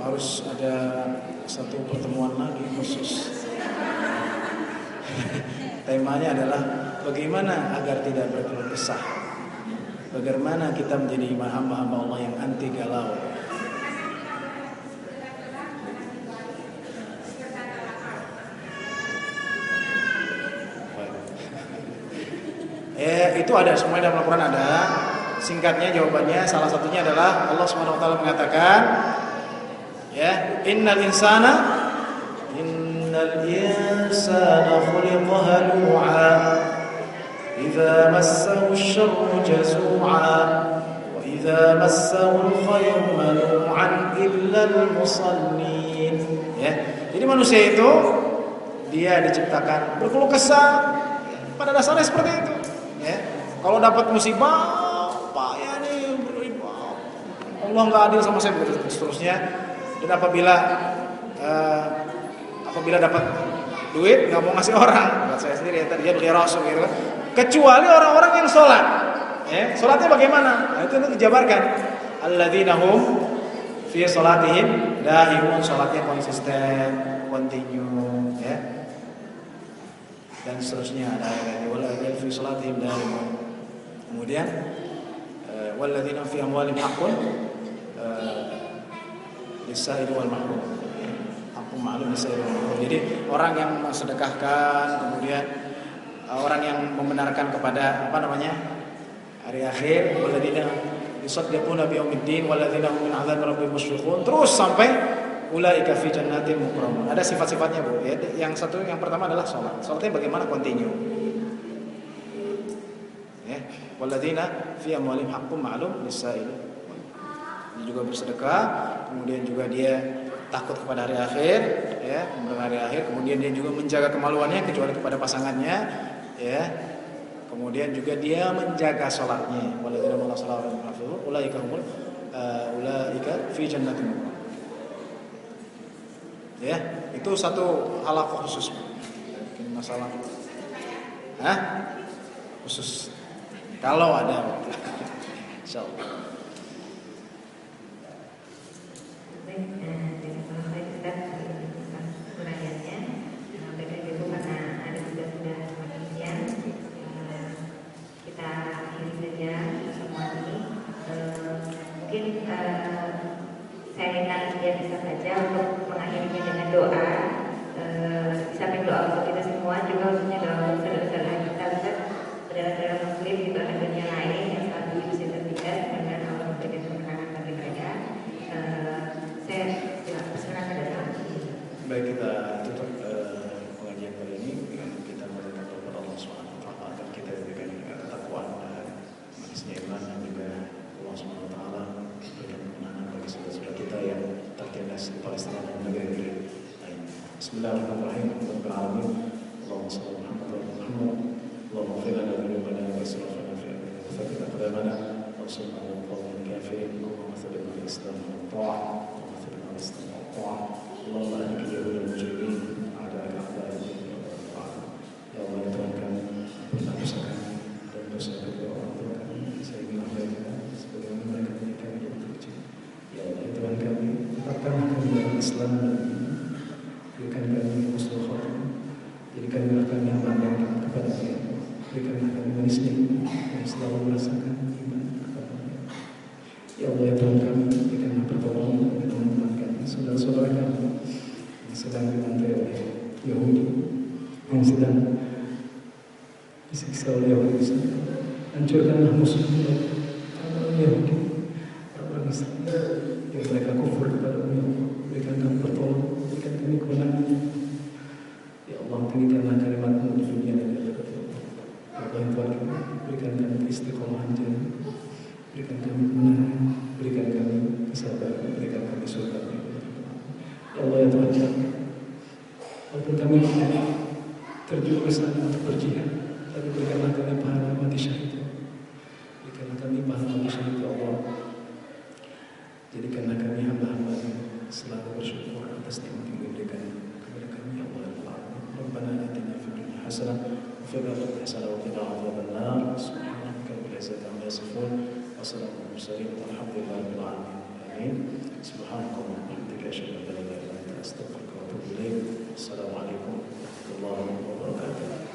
Harus ada satu pertemuan lagi khusus. Temanya adalah bagaimana agar tidak berkeluh kesah. Bagaimana kita menjadi hamba-hamba Allah yang anti galau. Itu ada semuanya dalam Al-Quran ada. Singkatnya jawabannya salah satunya adalah Allah Subhanahu wa taala mengatakan ya, innal insana insana khuliqa halu'a idza massahu asy-syarru jazu'a wa idza massahu al-khairu manu'an illa al-musallin. Ya. Jadi manusia itu dia diciptakan berkeluh kesah. Pada dasarnya seperti itu. Ya. Kalau dapat musibah, payah nih, Allah nggak adil sama saya, begitu seterusnya. Dan apabila dapat duit nggak mau ngasih orang, buat saya sendiri ya, tadi dia beli rasul gitu kan. Kecuali orang-orang yang sholat, ya, sholatnya bagaimana? Nah, itu dijabarkan. Alladzina hum fi sholatihim dahimun, sholatnya konsisten, continue, ya. Dan seterusnya ada ayat walladzina fi sholatihim dahimun. Kemudian walladzina fi amwalihim haqqun lis-sa'il wal mahrum. Haqqun ma'lum lis-sa'il wal mahrum. Jadi orang yang sedekahkan, kemudian orang yang membenarkan kepada hari akhir, walladzina yusaddiquna bi yaumiddin walladzina hum min 'adzabi rabbihim mushfiqun, terus sampai ulaika fi jannatin mukramun. Ada sifat-sifatnya, Bu. Ya, yang pertama adalah salat. Salatnya bagaimana? Continue. Ya, walladzina fi amwalihim haqqun ma'lum lis-sa'il. Dia juga bersedekah, kemudian juga dia takut kepada hari akhir, ya, hari akhir, kemudian dia juga menjaga kemaluannya kecuali kepada pasangannya, ya. Kemudian juga dia menjaga salatnya. Walladzina hum 'ala salatihim yuhafizun ulaika fi jannatin mukramun. Ya, itu satu halaqah khusus. Mungkin masalah khusus. Kalau ada insyaallah. Saya minta dia bisa saja untuk mengakhirinya dengan doa. Di samping doa untuk kita semua juga khususnya doa untuk saudara-saudara kita, saudara-saudara muslim di belahan dunia lain yang saat ini bisa tertindas, dengan Allah memberikan kemenangan bagi mereka. Saya persilakan datang. Baik, kita tutup pengajian kali ini dengan kita berdoa kepada Allah Subhanahu wa taala agar kita diberikan ketakwaan dan manisnya iman, dan juga Allah Subhanahu wa taala berikan kemenangan bagi saudara-saudara kita yang tertindas di Palestina dan negeri-negeri lain. Bismillahirrahmanirrahim. Rabbil alamin. Allahumma shalli ala Muhammad wa Muhammad. Allahumma ighfir lana dhunubana wa israfana fi amrina wa thabbit aqdamana wansurna 'ala al-qawmi al-kafirin. Allahumma thabbitna bil Islam wal ta'ah. Allahumma thabbitna bil Islam wal ta'ah. Allahumma ahliki yahud al-mujrimin a'da'aka a'da'id-din ya rabbal alamin. Ya Allah, ya Tuhan kami, ampunilah dosa kami dan dosa kedua orang tua kami, sehingga mereka sebagaimana mereka menjadi kami yang terpuji. Ya Allah, ya Tuhan kami, tetapkanlah kami dalam Islam dan iman, berikan kami husnul khatimah, jadikanlah kami hamba yang taat kepada-Mu. Berikanlah kami manisnya yang selalu merasakan iman kepada-Mu. Ya Allah, ya Tuhan kami, berikanlah pertolongan dan teman-teman kami, saudara-saudara kami yang sedang dibantai oleh Yahudi, yang sedang disiksa oleh Yahudi. Hancurkanlah musuh-Mu, orang Yahudi, orang Islam yang mereka kufur kepada-Mu. Berikan kami pertolongan, berikan kami kemenangan. Ya Allah, tinggikanlah kalimat-Mu di dunia dan di akhirat. Ya Allah, yang Tuhan kami, berikan kami istiqomahan jalan, berikan kami kemenangan, berikan kami kesabaran, berikan kami surga. Ya Allah, ya Tuhan kami, walaupun kami terjun ke sana untuk berjihad, tapi berikanlah kami pahala mati syahid. Berikanlah kami pahala mati syahid, ya Allah. Jadikanlah kami hamba-hamba yang selalu bersyukur atas nikmat yang diberikan kepada kami, ya Allah. Rabbana atina fid dunya hasanah wa fil akhirati hasanah wa qina adzabannar. Subhanaka rabbil izzati amma yasifun wa salamun alal mursalin walhamdulillahi rabbil alamin. Amin. Subhanakallahumma wa bihamdika asyhadu an la ilaha illa anta astaghfiruka wa atubu ilaik. Assalamualaikum warahmatullahi wabarakatuh.